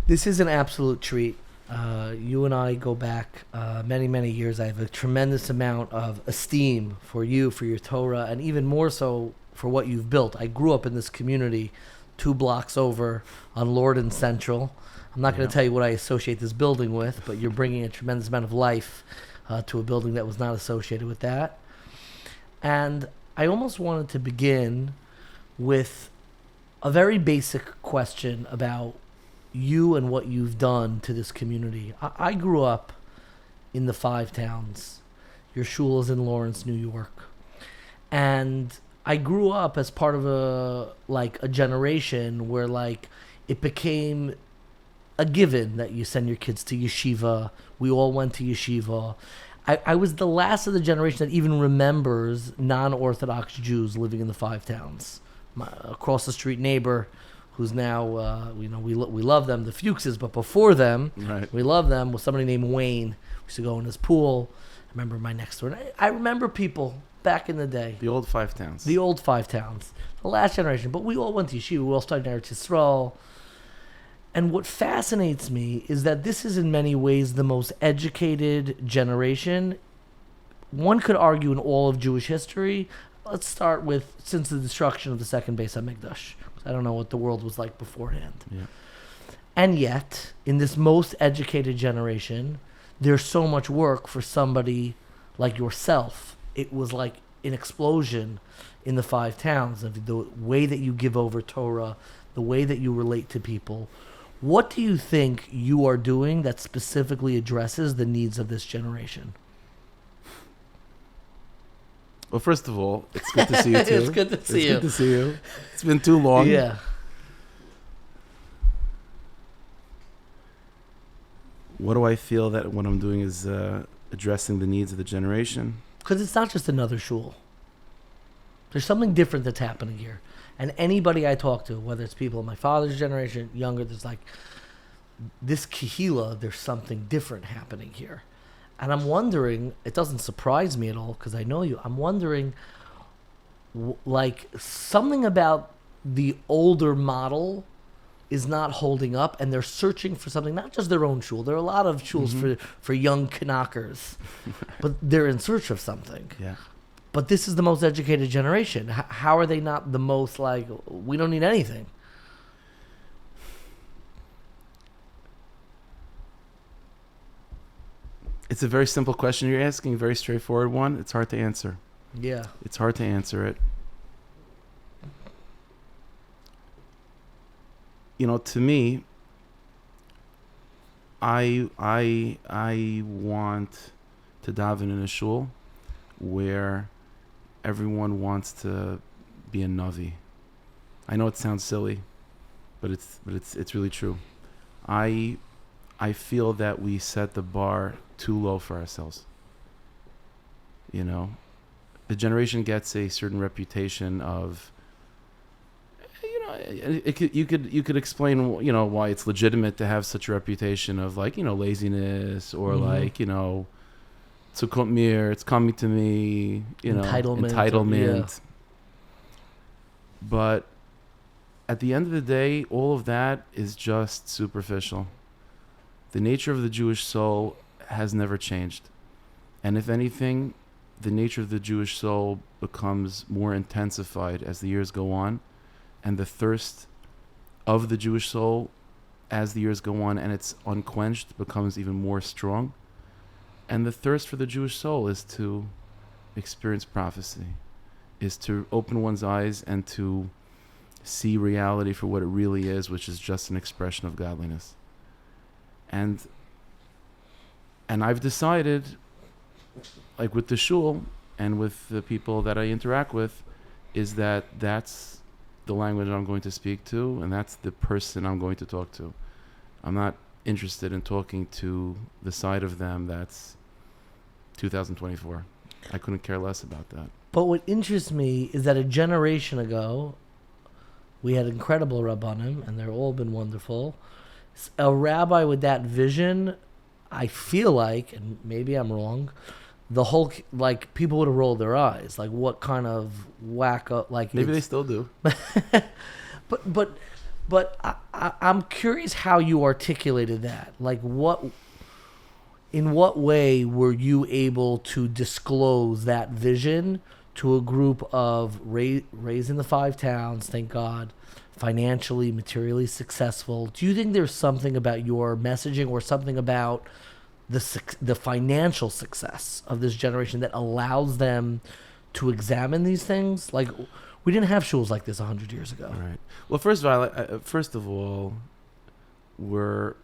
This is an absolute treat. You and I go back many, many years. I have a tremendous amount of esteem for you, for your Torah, and even more so for what you've built. I grew up in this community 2 blocks over on Lord and Central. I'm not going to tell you what I associate this building with, but you're bringing a tremendous amount of life to a building that was not associated with that. And I almost wanted to begin with a very basic question about you and what you've done to this community. I grew up in the 5 towns. Your shul is in Lawrence, New York. And I grew up as part of a generation where it became a given that you send your kids to yeshiva. We all went to yeshiva. I was the last of the generation that even remembers non-Orthodox Jews living in the 5 towns. My across the street neighbor, who's now, we love them, the Fuchses, but before them, we love them, was somebody named Wayne. We used to go in his pool. I remember my next door. I remember people back in the day. The old 5 towns. The old 5 towns. The last generation. But we all went to yeshiva. We all studied Eretz Yisrael. And what fascinates me is that this is in many ways the most educated generation. One could argue in all of Jewish history. Let's start with since the destruction of the second Beis HaMikdash. I don't know what the world was like beforehand. Yeah. And yet, in this most educated generation, there's so much work for somebody like yourself. It was like an explosion in the 5 towns of the way that you give over Torah, the way that you relate to people. What do you think you are doing that specifically addresses the needs of this generation? Well, first of all, it's good to see you too. It's good to see you. It's good to see you. It's been too long. Yeah. What do I feel that what I'm doing is addressing the needs of the generation? Because it's not just another shul. There's something different that's happening here. And anybody I talk to, whether it's people in my father's generation, younger, there's this K'hila, there's something different happening here. And I'm wondering, it doesn't surprise me at all because I know you, I'm wondering, something about the older model is not holding up and they're searching for something, not just their own shul. There are a lot of shuls for young Knackers, but they're in search of something. Yeah. But this is the most educated generation. How are they not the most we don't need anything? It's a very simple question you're asking, a very straightforward one. It's hard to answer. Yeah. It's hard to answer it. To me, I want to daven in a shul where everyone wants to be a navi. I know it sounds silly, but it's really true. I feel that we set the bar too low for ourselves. The generation gets a certain reputation of, you could explain, why it's legitimate to have such a reputation of laziness or tzukot mir, it's coming to me, entitlement. Yeah. But at the end of the day, all of that is just superficial. The nature of the Jewish soul has never changed. And if anything, the nature of the Jewish soul becomes more intensified as the years go on, and the thirst of the Jewish soul as the years go on and it's unquenched becomes even more strong. And the thirst for the Jewish soul is to experience prophecy, is to open one's eyes and to see reality for what it really is, which is just an expression of godliness. And I've decided, with the shul and with the people that I interact with, is that that's the language I'm going to speak to, and that's the person I'm going to talk to. I'm not interested in talking to the side of them that's 2024. I couldn't care less about that. But what interests me is that a generation ago, we had incredible rabbanim, and they've all been wonderful. A rabbi with that vision, I feel like, and maybe I'm wrong, the whole, people would have rolled their eyes. What kind of wacko, maybe they still do. But I'm curious how you articulated that. Like, in what way were you able to disclose that vision to a group of raised in the 5 towns, thank God, financially, materially successful? Do you think there's something about your messaging or something about the financial success of this generation that allows them to examine these things? Like, we didn't have shuls like this 100 years ago. Right. Well, first of all, we're,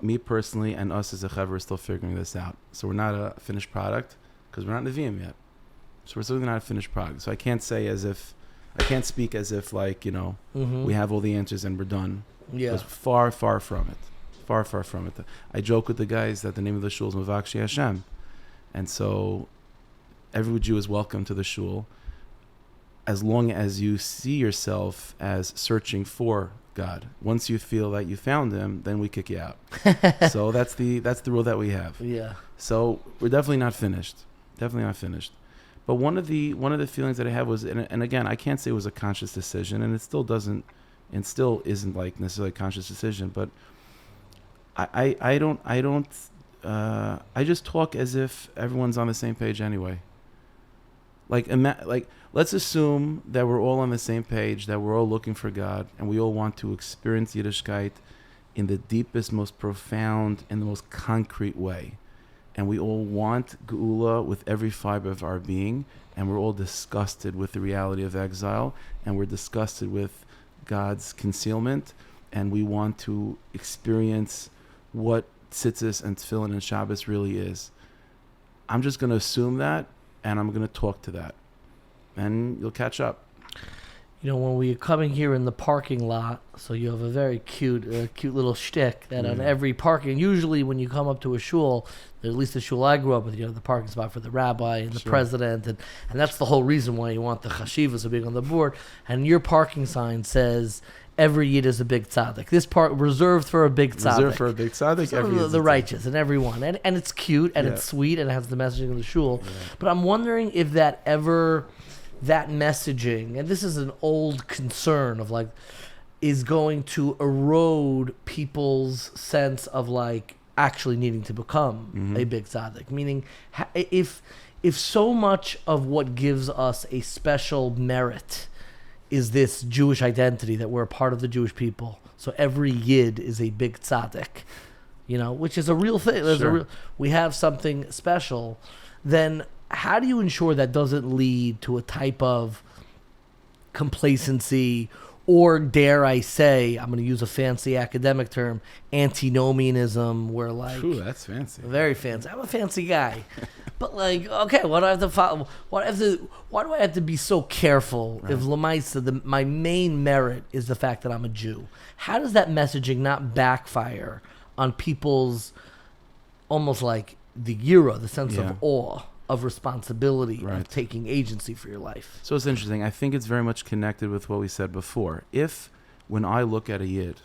me personally and us as a chaver are still figuring this out. So we're not a finished product because we're not Nevi'im yet. So we're still not a finished product. So I can't speak as if we have all the answers and we're done. Yeah. It's far, far from it. Far, far from it. I joke with the guys that the name of the shul is Mevakshei Hashem. And so every Jew is welcome to the shul as long as you see yourself as searching for God. Once you feel that you found him, then we kick you out. So that's the rule that we have. Yeah. So we're definitely not finished. Definitely not finished. But one of the feelings that I had was, and again, I can't say it was a conscious decision, and it still doesn't, and still isn't like necessarily a conscious decision, but I just talk as if everyone's on the same page anyway. Like let's assume that we're all on the same page, that we're all looking for God, and we all want to experience Yiddishkeit in the deepest, most profound, and the most concrete way. And we all want Geula with every fiber of our being, and we're all disgusted with the reality of exile, and we're disgusted with God's concealment, and we want to experience what tzitzis and tefillin and Shabbos really is. I'm just going to assume that, and I'm going to talk to that, and you'll catch up. When we are coming here in the parking lot, so you have a very cute little shtick that on every parking, usually when you come up to a shul, at least the shul I grew up with, you have the parking spot for the rabbi and the president, and that's the whole reason why you want the chashivas of being on the board. And your parking sign says, every yid is a big tzaddik. This part reserved for a big tzaddik. Reserved for a big tzaddik. So the righteous and everyone. And it's cute and it's sweet and it has the messaging of the shul. Yeah. But I'm wondering if that messaging, and this is an old concern of like, is going to erode people's sense of like actually needing to become a big tzaddik. Meaning, if so much of what gives us a special merit is this Jewish identity that we're a part of the Jewish people, so every yid is a big tzaddik, which is a real thing. We have something special. Then how do you ensure that doesn't lead to a type of complacency, or dare I say, I'm going to use a fancy academic term, antinomianism, where like... Ooh, that's fancy. Very fancy. I'm a fancy guy. But like, okay, why do I have to follow? Why do I have to be so careful if Lamaisa, my main merit is the fact that I'm a Jew? How does that messaging not backfire on people's almost like the yira, the sense of awe, of responsibility, of taking agency for your life? So it's interesting. I think it's very much connected with what we said before. If, when I look at a yid,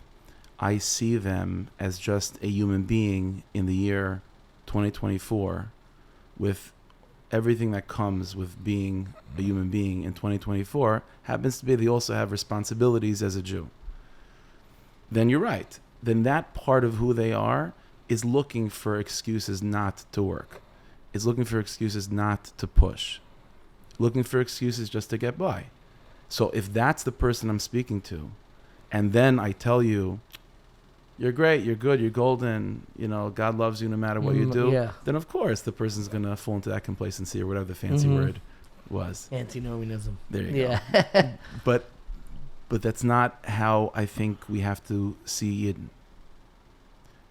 I see them as just a human being in the year 2024, with everything that comes with being a human being in 2024, happens to be they also have responsibilities as a Jew, then you're right. Then that part of who they are is looking for excuses not to work. Is looking for excuses not to push, looking for excuses just to get by. So if that's the person I'm speaking to, and then I tell you, you're great, you're good, you're golden, God loves you no matter what you do, then of course the person's going to fall into that complacency or whatever the fancy word was. Antinomianism. There you go. But that's not how I think we have to see Yidden.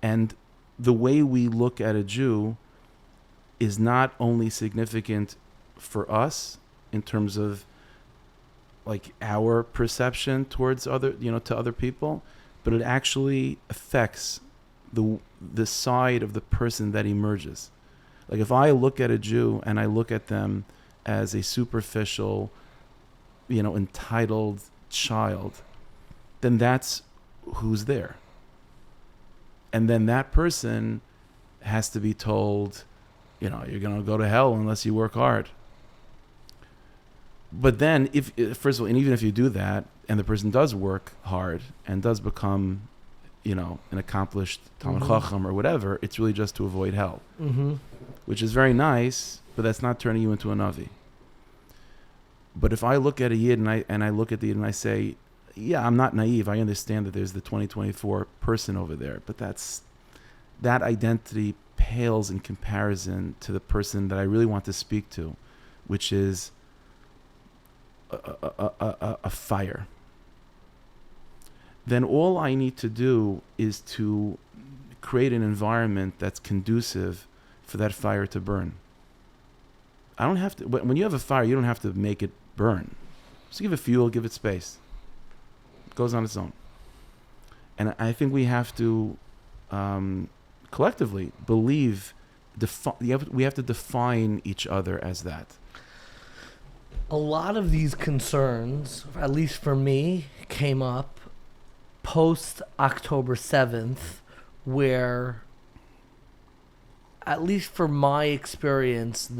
And the way we look at a Jew is not only significant for us in terms of like our perception towards other, to other people, but it actually affects the side of the person that emerges. Like if I look at a Jew and I look at them as a superficial, entitled child, then that's who's there. And then that person has to be told, you're going to go to hell unless you work hard. But then, first of all, and even if you do that, and the person does work hard and does become, an accomplished Talmid Chacham or whatever, it's really just to avoid hell, which is very nice, but that's not turning you into a Navi. But if I look at a Yid and I look at the Yid and I say, yeah, I'm not naive. I understand that there's the 2024 person over there, but that identity pales in comparison to the person that I really want to speak to, which is a fire. Then all I need to do is to create an environment that's conducive for that fire to burn. I don't have to. When you have a fire, you don't have to make it burn. Just give it fuel, give it space. It goes on its own. And I think we have to collectively believe. We have to define each other as that. A lot of these concerns, at least for me, came up post October 7th, where, at least for my experience,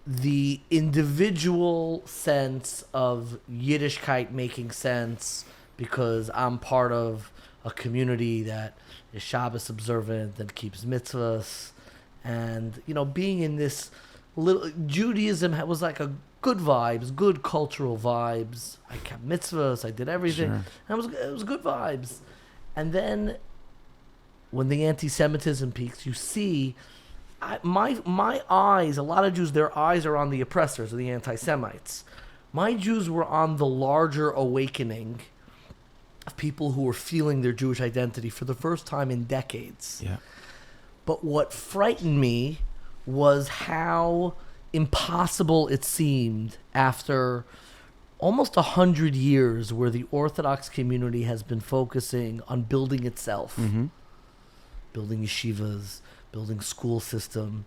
the individual sense of Yiddishkeit making sense because I'm part of a community that is Shabbos observant and keeps mitzvahs, and being in this little Judaism was like a good vibes, good cultural vibes. I kept mitzvahs, I did everything. Sure. And it was good vibes. And then when the anti-Semitism peaks, you see my eyes, a lot of Jews, their eyes are on the oppressors, or the anti-Semites. My Jews were on the larger awakening of people who were feeling their Jewish identity for the first time in decades. Yeah. But what frightened me was how impossible it seemed after almost 100 years where the Orthodox community has been focusing on building itself, building yeshivas, building school system.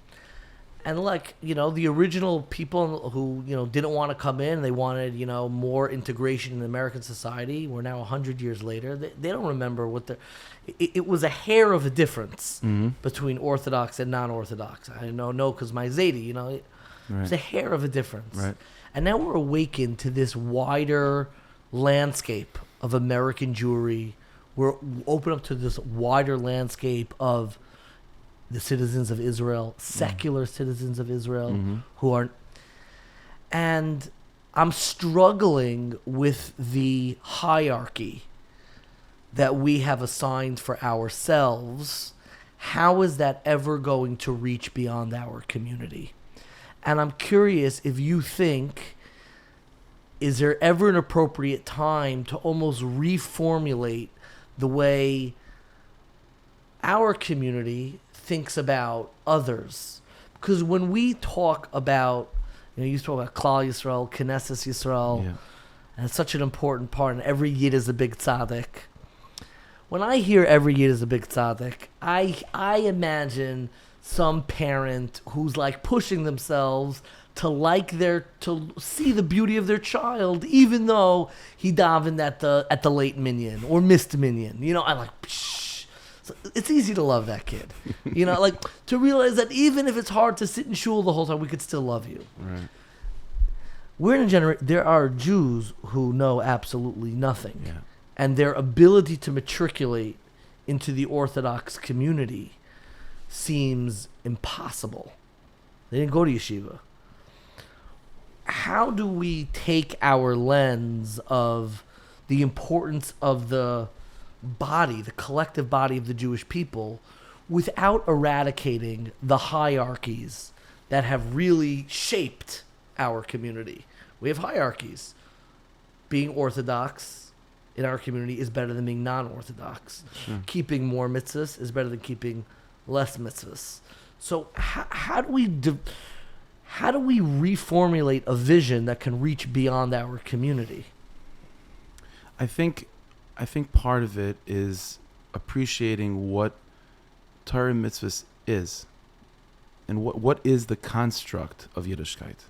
And the original people who, didn't want to come in, they wanted, more integration in American society. We're now 100 years later. They don't remember it was a hair of a difference between Orthodox and non-Orthodox. I know because my Zaidi, Right. It's a hair of a difference. Right. And now we're awakened to this wider landscape of American Jewry. We're open up to this wider landscape of the citizens of Israel, secular citizens of Israel, who are... And I'm struggling with the hierarchy that we have assigned for ourselves. How is that ever going to reach beyond our community? And I'm curious if you think, is there ever an appropriate time to almost reformulate the way our community thinks about others? Because when we talk about, you talk about K'hal Yisrael, Knesset Yisrael, and it's such an important part, and every Yid is a big tzaddik. When I hear every Yid is a big tzaddik, I imagine some parent who's pushing themselves to see the beauty of their child, even though he davened at the late minyan or missed minyan. I'm psh. So it's easy to love that kid. To realize that even if it's hard to sit in shul the whole time, we could still love you. Right. We're in a generation. There are Jews who know absolutely nothing, Yeah. and their ability to matriculate into the Orthodox community seems impossible. They didn't go to yeshiva. How do we take our lens of the importance of the body, the collective body of the Jewish people, without eradicating the hierarchies that have really shaped our community? We have hierarchies. Being Orthodox in our community is better than being non-Orthodox. Sure. Keeping more mitzvahs is better than keeping less mitzvahs. So how do we reformulate a vision that can reach beyond our community? I think part of it is appreciating what Torah mitzvahs is, and what is the construct of Yiddishkeit.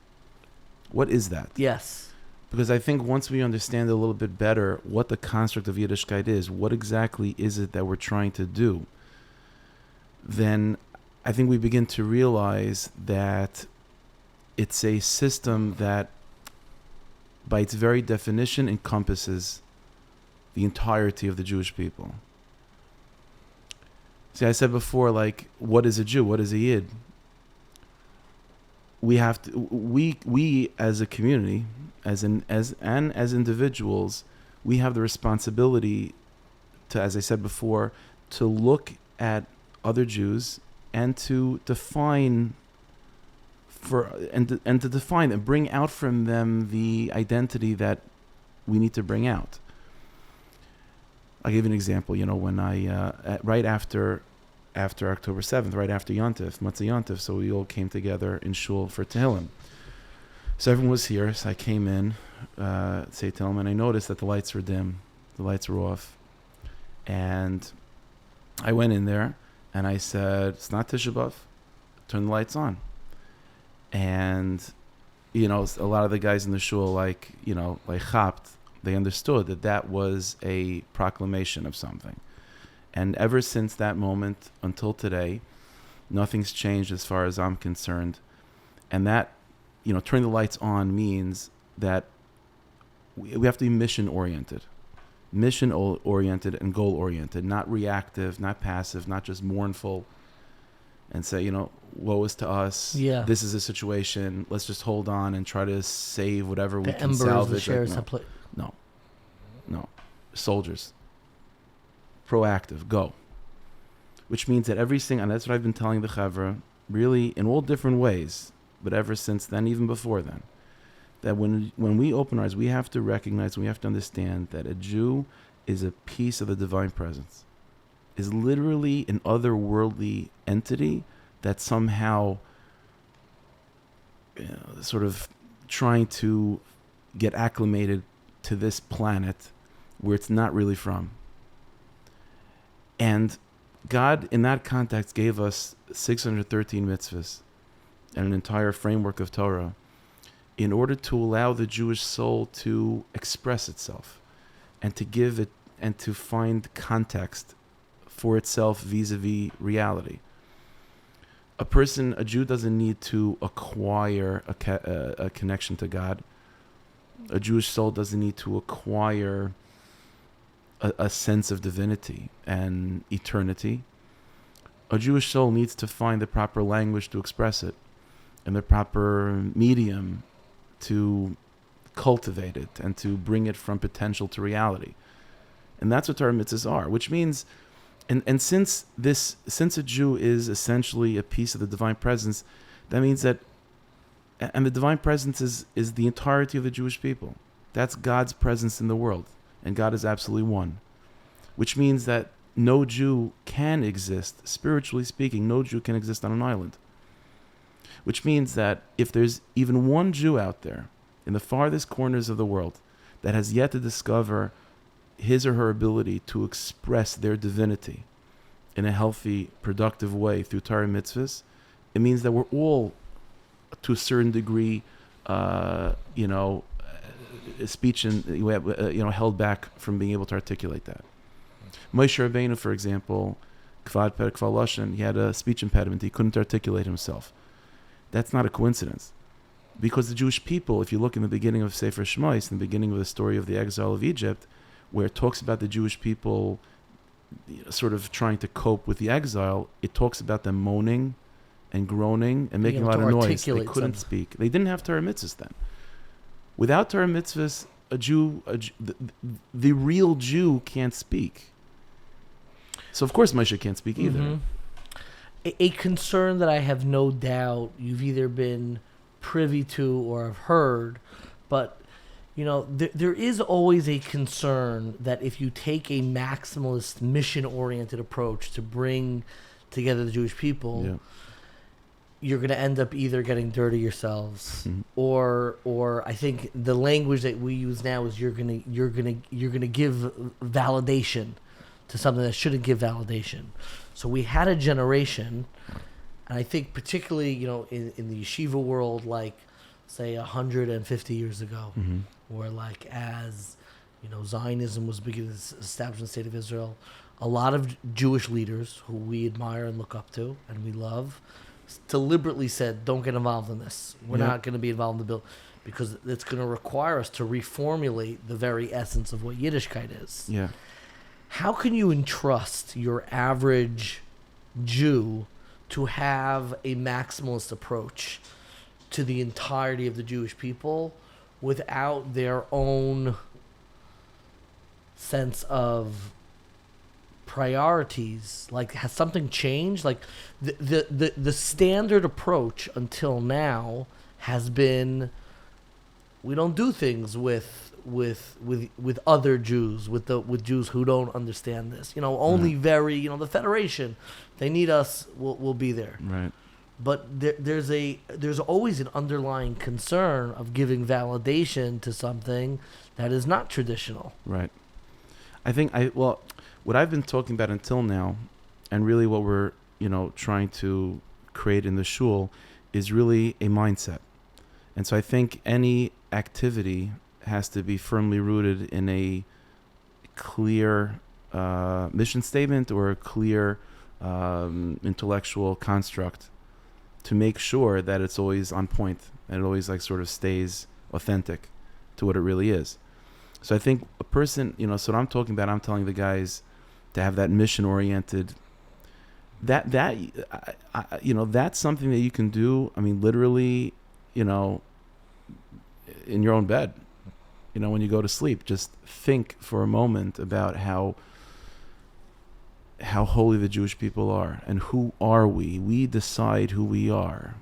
What is that? Yes. Because I think once we understand a little bit better what the construct of Yiddishkeit is, what exactly is it that we're trying to do, then I think we begin to realize that it's a system that by its very definition, encompasses the entirety of the Jewish people. See, I said before, like, what is a Jew? What is a Yid? We have to, we as a community, as individuals, we have the responsibility to, as I said before, to look at other Jews and to define and to define and bring out from them the identity that we need to bring out. I'll give you an example. You know, when right after October 7th, right after Yontif, Matzah Yontif, so we all came together in shul for Tehillim. So everyone was here, so I came in, say Tehillim, and I noticed that the lights were dim, the lights were off. And I went in there, and I said, it's not Tisha B'Av, turn the lights on. And, you know, a lot of the guys in the shul, like chapt, they understood that was a proclamation of something. And ever since that moment until today, nothing's changed as far as I'm concerned. And that, you know, turning the lights on means that we have to be mission-oriented. Mission-oriented and goal-oriented, not reactive, not passive, not just mournful and say, you know, woe is to us. Yeah. This is a situation. Let's just hold on and try to save whatever we can salvage. No. Soldiers. Proactive. Go. Which means that everything, and that's what I've been telling the Chavra, really in all different ways, but ever since then, even before then, that when we open our eyes, we have to recognize, we have to understand that a Jew is a piece of the divine presence, is literally an otherworldly entity that somehow sort of trying to get acclimated to this planet where it's not really from. And God, in that context, gave us 613 mitzvahs and an entire framework of Torah in order to allow the Jewish soul to express itself and to give it and to find context for itself vis-a-vis reality. A Jew doesn't need to acquire a connection to God. A Jewish soul doesn't need to acquire a sense of divinity and eternity. A Jewish soul needs to find the proper language to express it and the proper medium to cultivate it and to bring it from potential to reality. And that's what Torah mitzvahs are, which means, and since a Jew is essentially a piece of the divine presence, that means that, and the divine presence is the entirety of the Jewish people. That's God's presence in the world. And God is absolutely one, which means that no Jew can exist, spiritually speaking, no Jew can exist on an island. Which means that if there's even one Jew out there in the farthest corners of the world that has yet to discover his or her ability to express their divinity in a healthy, productive way through Torah mitzvahs, it means that we're all, to a certain degree, speech and held back from being able to articulate that. Moshe Rabbeinu, for example, K'hal Mevakshei, he had a speech impediment. He couldn't articulate himself. That's not a coincidence, because the Jewish people, if you look in the beginning of Sefer Shmos, in the beginning of the story of the exile of Egypt, where it talks about the Jewish people sort of trying to cope with the exile, it talks about them moaning and groaning and making a lot of noise. They couldn't speak. They didn't have Torah mitzvahs then. Without Torah mitzvahs, the real Jew can't speak. So of course Moshe can't speak either. Mm-hmm. A concern that I have no doubt you've either been privy to or have heard, but there is always a concern that if you take a maximalist, mission-oriented approach to bring together the Jewish people, you're going to end up either getting dirty yourselves, or I think the language that we use now is you're going to give validation to something that shouldn't give validation. So we had a generation, and I think particularly in the yeshiva world, like say 150 years ago, where like as Zionism was beginning to establish the state of Israel, a lot of Jewish leaders who we admire and look up to and we love deliberately said, don't get involved in this. We're not going to be involved in the bill. because it's going to require us to reformulate the very essence of what Yiddishkeit is. Yeah. How can you entrust your average Jew to have a maximalist approach to the entirety of the Jewish people without their own sense of priorities? Like, has something changed? Like, the standard approach until now has been, we don't do things with other Jews, with Jews who don't understand this. Only the Federation, they need us, we'll be there. Right. But there's always an underlying concern of giving validation to something that is not traditional. Right. I think what I've been talking about until now, and really what we're trying to create in the shul, is really a mindset. And so I think any activity has to be firmly rooted in a clear mission statement or a clear intellectual construct to make sure that it's always on point and it always sort of stays authentic to what it really is. So I think a person, so what I'm talking about, I'm telling the guys to have that mission-oriented, that's something that you can do, literally, in your own bed. When you go to sleep, just think for a moment about how holy the Jewish people are, and who are we? We decide who we are.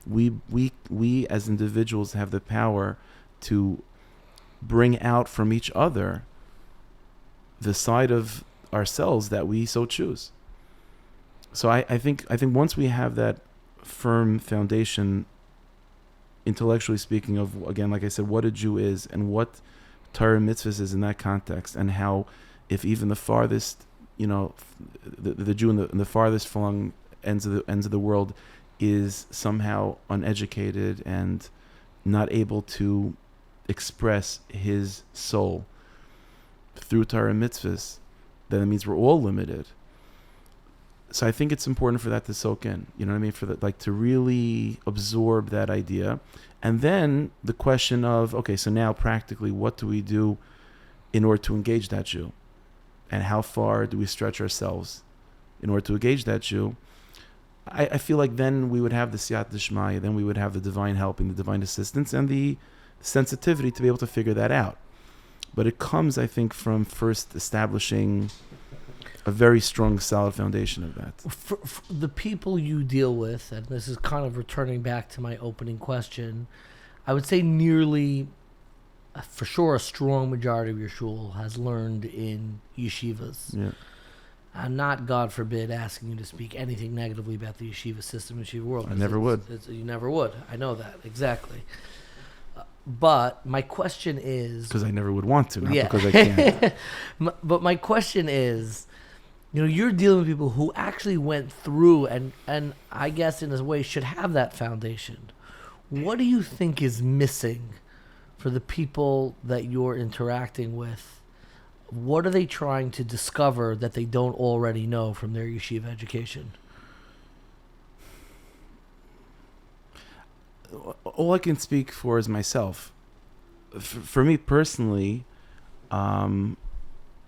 We as individuals have the power to bring out from each other the side of ourselves that we so choose. So I think once we have that firm foundation, intellectually speaking, of, again, like I said, what a Jew is and what Torah mitzvahs is in that context, and how if even the farthest, the Jew in the farthest flung ends of the world is somehow uneducated and not able to express his soul through Torah mitzvahs, then it means we're all limited. So I think it's important for that to soak in, for that, to really absorb that idea. And then the question of, okay, so now practically what do we do in order to engage that Jew? And how far do we stretch ourselves in order to engage that Jew? I feel like then we would have the siyat d'shmaya, then we would have the divine helping, the divine assistance, and the sensitivity to be able to figure that out. But it comes, I think, from first establishing a very strong, solid foundation of that. For the people you deal with, and this is kind of returning back to my opening question, I would say nearly, for sure, a strong majority of your shul has learned in yeshivas. Yeah. I'm not, God forbid, asking you to speak anything negatively about the yeshiva system, yeshiva world. I never would. You never would. I know that, exactly. But my question is... Because I never would want to, not because I can't. But my question is, you're dealing with people who actually went through and I guess in a way should have that foundation. What do you think is missing for the people that you're interacting with? What are they trying to discover that they don't already know from their yeshiva education? All I can speak for is myself. For me personally,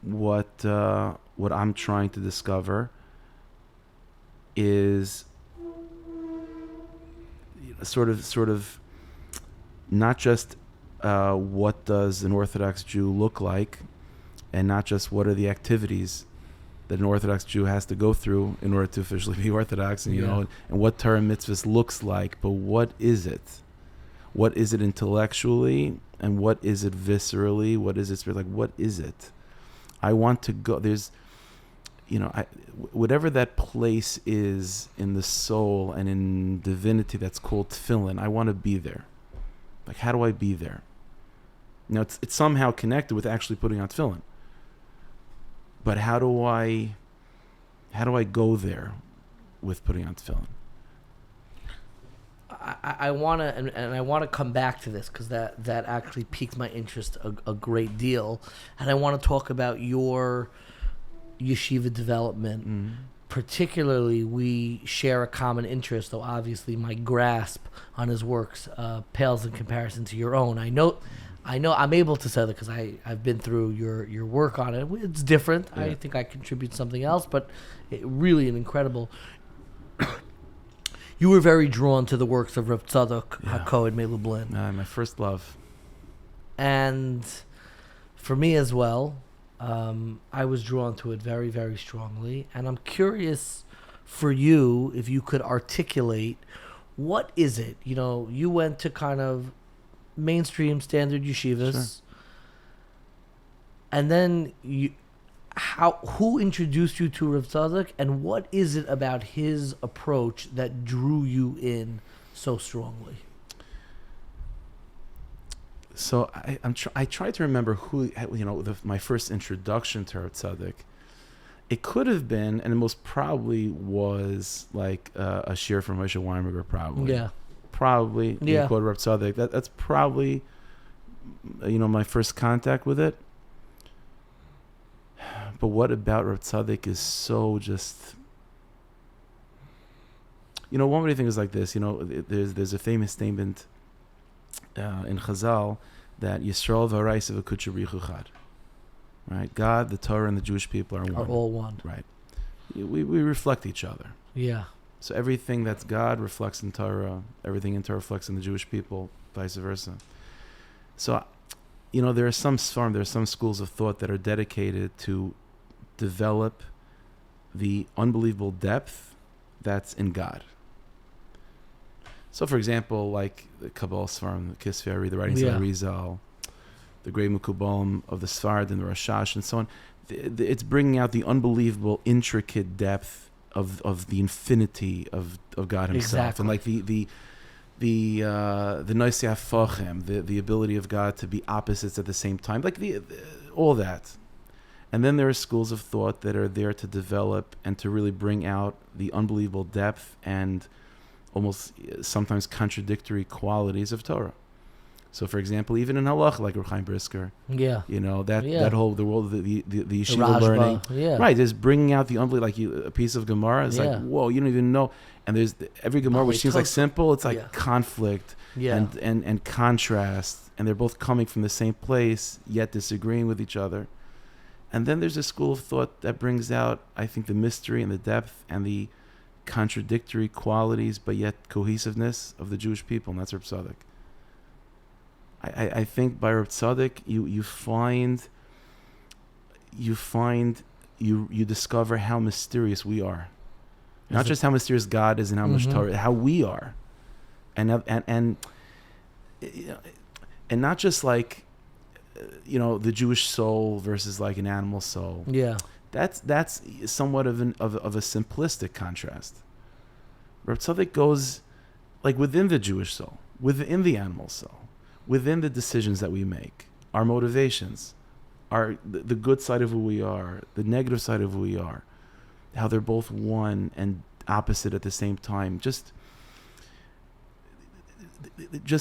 what I'm trying to discover is sort of not just what does an Orthodox Jew look like, and not just what are the activities that an Orthodox Jew has to go through in order to officially be Orthodox, and and what Torah mitzvahs looks like, but what is it? What is it intellectually, and what is it viscerally? What is it spiritually? What is it? I want to go. There's, whatever that place is in the soul and in divinity that's called tefillin, I want to be there. How do I be there? Now, it's somehow connected with actually putting on tefillin. But how do I go there with putting on tefillin? I want to, and I want to come back to this because that actually piqued my interest a great deal, and I want to talk about your yeshiva development particularly we share a common interest, though obviously my grasp on his works pales in comparison to your own. I know I'm able to say that because I've been through your work on it. It's different. Yeah. I think I contribute something else, but really an incredible. You were very drawn to the works of Reb Tzadok HaKohen Melublin. My first love. And for me as well, I was drawn to it very, very strongly. And I'm curious for you if you could articulate, what is it? You know, you went to kind of mainstream standard yeshivas. Sure. And then who introduced you to Rav Tzadok, and what is it about his approach that drew you in so strongly? So I tried to remember who, my first introduction to Rav Tzadok. It could have been, and it most probably was, like a shir from Moshe Weinberger, probably. Yeah. Probably. Yeah. You quote Rav Tzadok. That's probably, my first contact with it. But what about Rav Tzadok is so just... one way to think is like this. There's a famous statement in Chazal that Yisrael v'Araisa v'Kudsha B'Yichud Chad. Right? God, the Torah, and the Jewish people are one. Are all one. Right. We reflect each other. Yeah. So everything that's God reflects in Torah. Everything in Torah reflects in the Jewish people, vice versa. So, there are some schools of thought that are dedicated to develop the unbelievable depth that's in God. So, for example, like the Kabbalah Sfarim, the Kisveri, the writings of Arizal, the great Mukubalim of the Sfard and the Rashash, and so on, it's bringing out the unbelievable, intricate depth of the infinity of God Himself, exactly. And like the Noisei Hafochem, the ability of God to be opposites at the same time, like all that. And then there are schools of thought that are there to develop and to really bring out the unbelievable depth and almost sometimes contradictory qualities of Torah. So, for example, even in Halach, like Reb Chaim Brisker, that whole the world of the yeshiva learning, right? Just bringing out the unbelievable, like a piece of Gemara. It's like, whoa, you don't even know. And there's every Gemara which seems like simple. It's like conflict and contrast, and they're both coming from the same place yet disagreeing with each other. And then there's a school of thought that brings out, I think, the mystery and the depth and the contradictory qualities, but yet cohesiveness of the Jewish people, and that's Reb Tzadok. I think by Reb Tzadok, you discover how mysterious we are, not just how mysterious God is and how much Torah, how we are, and not just like the Jewish soul versus like an animal soul. Yeah. That's somewhat of a simplistic contrast. Reb Tzadok goes like within the Jewish soul, within the animal soul, within the decisions that we make, our motivations, the good side of who we are, the negative side of who we are, how they're both one and opposite at the same time. Just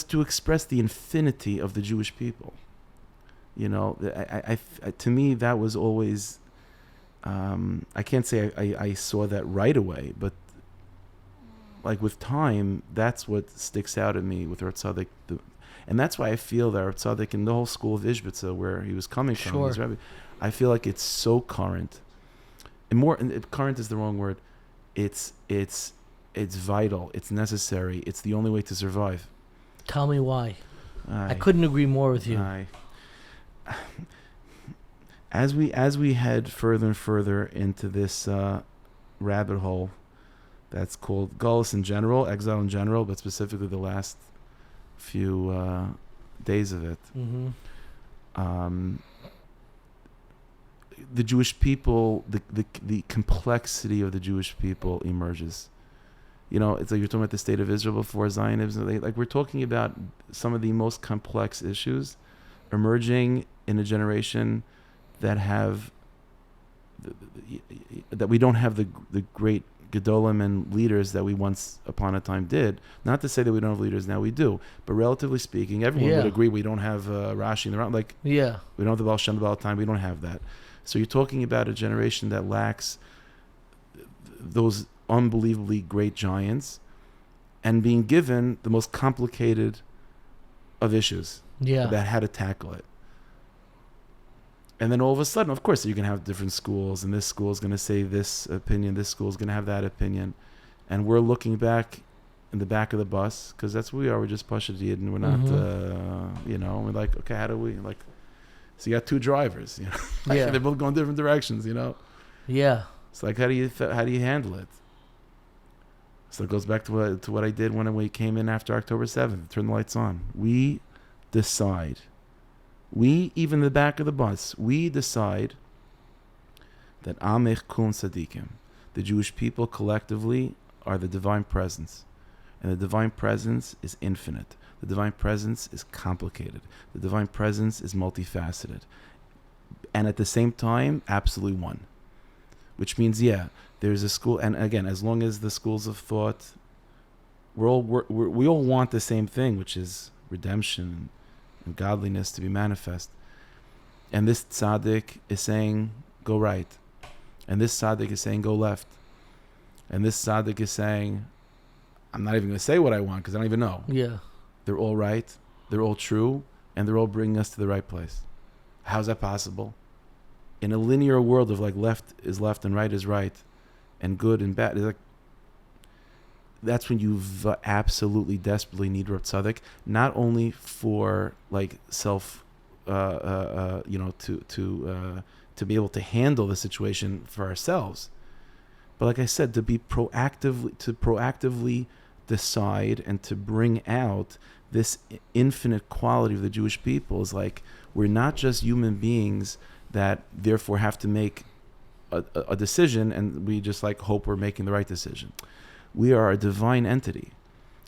to express the infinity of the Jewish people. To me, that was always. I can't say I saw that right away, but like with time, that's what sticks out at me with Rav Tzadok. And that's why I feel that Rav Tzadok and the whole school of Ishbitza, where he was coming from, his rabbi, I feel like it's so current. And current is the wrong word. It's vital. It's necessary. It's the only way to survive. Tell me why. I couldn't agree more with you. As we head further and further into this rabbit hole that's called Galus in general, exile in general, but specifically the last few days of it, the Jewish people, the complexity of the Jewish people emerges. It's like you're talking about the state of Israel before Zionism. Like we're talking about some of the most complex issues emerging in a generation that we don't have the great Gedolim and leaders that we once upon a time did. Not to say that we don't have leaders now, we do. But relatively speaking, everyone would agree we don't have Rashi in the round. We don't have the Baal Shem Tov, we don't have that. So you're talking about a generation that lacks those unbelievably great giants and being given the most complicated of issues about how to tackle it. And then all of a sudden, of course, you can have different schools, and this school is going to say this opinion, this school is going to have that opinion. And we're looking back in the back of the bus, because that's what we are. We're just Pashadid, and we're not, we're like, okay, how do we, like, so you got two drivers, you know? They're both going different directions, you know? Yeah. It's like, how do you handle it? So it goes back to what I did when we came in after October 7th, turn the lights on. We decide. We, even the back of the bus, we decide that Amech Kun Sadikim, the Jewish people collectively, are the divine presence. And the divine presence is infinite. The divine presence is complicated. The divine presence is multifaceted. And at the same time, absolutely one. Which means, there's a school, and again, as long as the schools of thought, we all want the same thing, which is redemption and godliness to be manifest. And this tzaddik is saying, go right. And this tzaddik is saying, go left. And this tzaddik is saying, I'm not even going to say what I want because I don't even know. Yeah. They're all right, they're all true, and they're all bringing us to the right place. How's that possible? In a linear world of like left is left and right is right, and good and bad, it's like, that's when you absolutely desperately need Reb Tzaddik, not only for like self, to be able to handle the situation for ourselves, but like I said, to proactively decide and to bring out this infinite quality of the Jewish people is like, we're not just human beings that therefore have to make a decision and we just like hope we're making the right decision. We are a divine entity.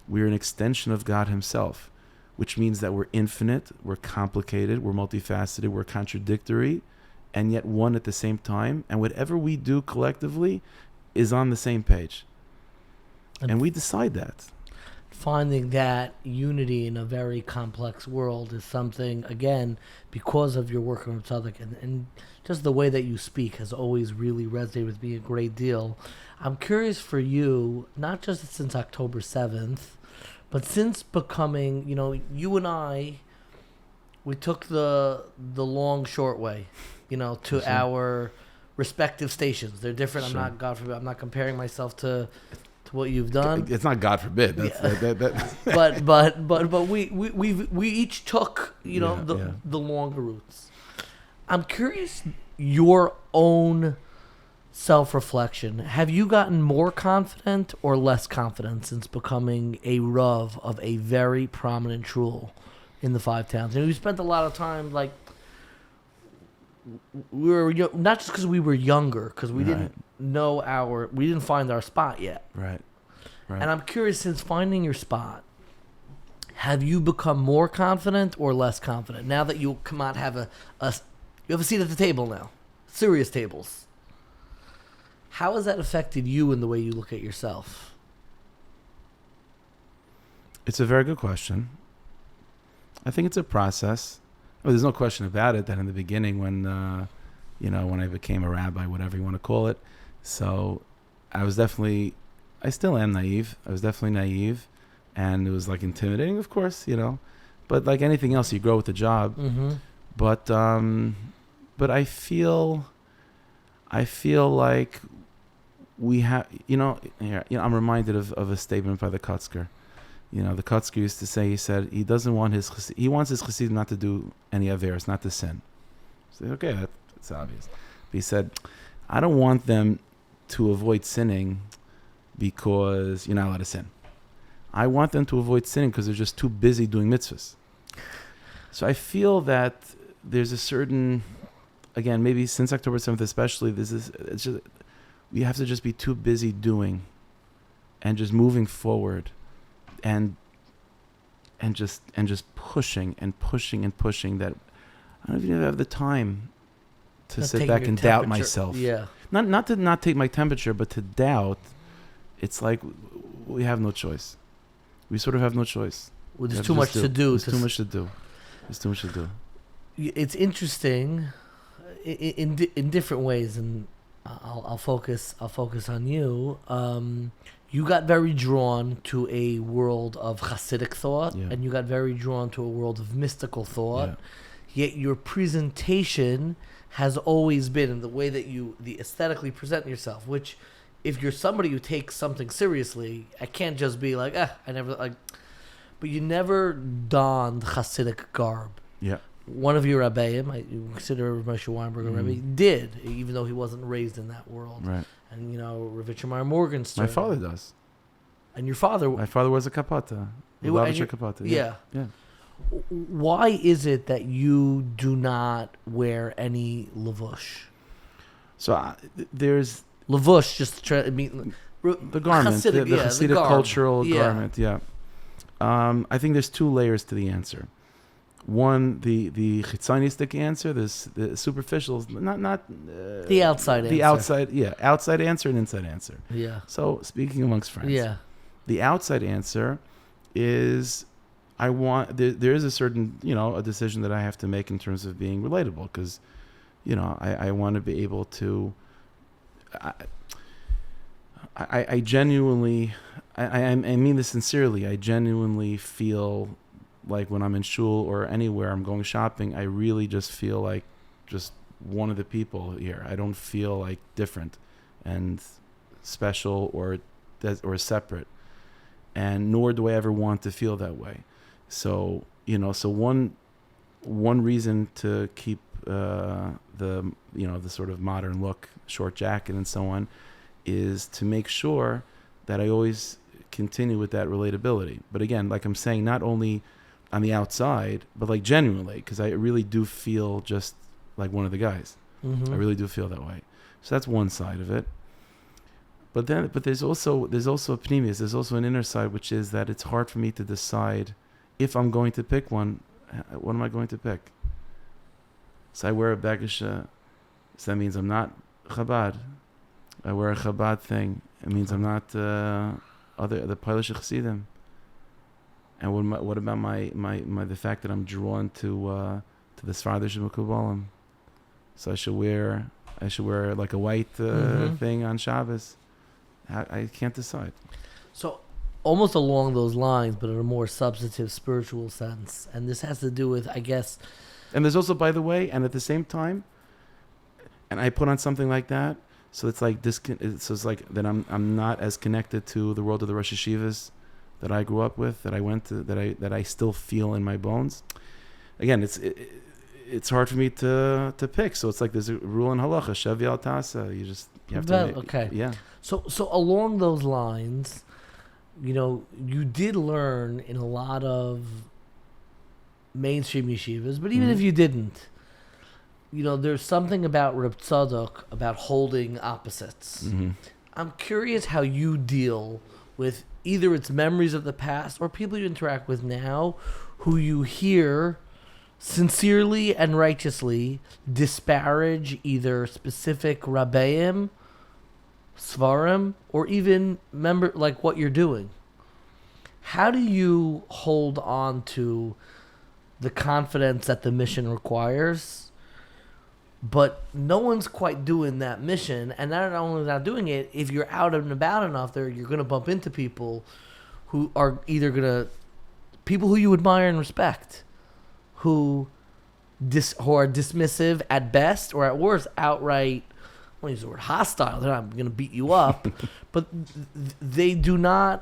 We're an extension of God himself, which means that we're infinite, we're complicated, we're multifaceted, we're contradictory, and yet one at the same time. And whatever we do collectively is on the same page. And we decide that. Finding that unity in a very complex world is something, again, because of your work on Tzaddik and just the way that you speak has always really resonated with me a great deal. I'm curious for you, not just since October 7th, but since becoming, you and I, we took the long, short way, to our respective stations. They're different. Sure. I'm not, God forbid, I'm not comparing myself to what you've done. It's not God forbid. That's, but we each took the longer routes. I'm curious your own self-reflection. Have you gotten more confident or less confident since becoming a Rav of a very prominent shul in the Five Towns? And we spent a lot of time we were not just because we were younger, because we didn't find our spot yet. Right. And I'm curious, since finding your spot, have you become more confident or less confident now that you come out have you have a seat at the table now, serious tables? How has that affected you in the way you look at yourself? It's a very good question. I think it's a process. There's no question about it that in the beginning when I became a rabbi, whatever you want to call it, so I still am naive. I was definitely naive, and it was like intimidating, of course, but like anything else, you grow with the job. Mm-hmm. But I feel like we have, I'm reminded of a statement by the Kotzker. The Kotzker used to say, he said, he wants his Chassidim not to do any averos, not to sin. So, okay, that's obvious. But he said, I don't want them to avoid sinning because you're not allowed to sin. I want them to avoid sinning because they're just too busy doing mitzvahs. So I feel that there's a certain, again, maybe since October 7th especially, we have to just be too busy doing and just moving forward and just pushing that I don't even have the time to sit back and doubt myself. Yeah. Not to not take my temperature, but to doubt. It's like we have no choice. We sort of have no choice. Well, there's too much to do. There's too much to do. There's too much to do. It's interesting in different ways, and I'll focus on you. You got very drawn to a world of Hasidic thought, and you got very drawn to a world of mystical thought. Yet your presentation has always been in the way that you aesthetically present yourself. Which, if you're somebody who takes something seriously, I can't just be like, I never like. But you never donned Hasidic garb. Yeah. One of your rabbeim, you consider Moshe Weinberg a rabbi, did, even though he wasn't raised in that world. Right. And, Rav Itchamar Morgenstern. My father does. And your father... My father was a kapata. Kapata. Yeah. Yeah. Why is it that you do not wear any lavush? So there's... Lavush, just the garment, Hasidic, the Hasidic cultural garment, I think there's two layers to the answer. One, the chitzanistic answer, the superficial, not the outside answer. The outside answer and inside answer. Yeah. So speaking amongst friends. Yeah. The outside answer is there is a certain, a decision that I have to make in terms of being relatable because, I want to be able to, I genuinely, I mean this sincerely, I genuinely feel like when I'm in shul or anywhere I'm going shopping, I really just feel like just one of the people here. I don't feel like different and special or separate. And nor do I ever want to feel that way. So, so one reason to keep the sort of modern look, short jacket and so on, is to make sure that I always continue with that relatability. But again, like I'm saying, not only on the outside, but like genuinely, because I really do feel just like one of the guys. Mm-hmm. I really do feel that way. So that's one side of it. But there's also a pneumius, there's also an inner side, which is that it's hard for me to decide if I'm going to pick one, what am I going to pick? So I wear a bagisha, so that means I'm not Chabad. I wear a Chabad thing, it means I'm not the Polish Chassidim. And what about my the fact that I'm drawn to the Sfardish Mekubalim? So I should wear like a white thing on Shabbos. I can't decide. So almost along those lines, but in a more substantive spiritual sense, and this has to do with, I guess. And there's also, by the way, and at the same time, and I put on something like that, so it's like this. So it's like that I'm not as connected to the world of the Rosh Yeshivas that I grew up with, that I went to, that I still feel in my bones. Again, it's hard for me to pick. So it's like there's a rule in halacha, shevi al tasa. You have to. Okay. Yeah. So along those lines, you did learn in a lot of mainstream yeshivas, but even if you didn't, there's something about Reb Tzadok about holding opposites. Mm-hmm. I'm curious how you deal with either it's memories of the past or people you interact with now who you hear sincerely and righteously disparage either specific rabbeim, svarim, or even member like what you're doing. How do you hold on to the confidence that the mission requires, but no one's quite doing that mission, and not only not doing it, if you're out and about enough there, you're going to bump into people who are either people who you admire and respect, who are dismissive at best, or at worst, outright, I won't use the word hostile, they're not going to beat you up, but they don't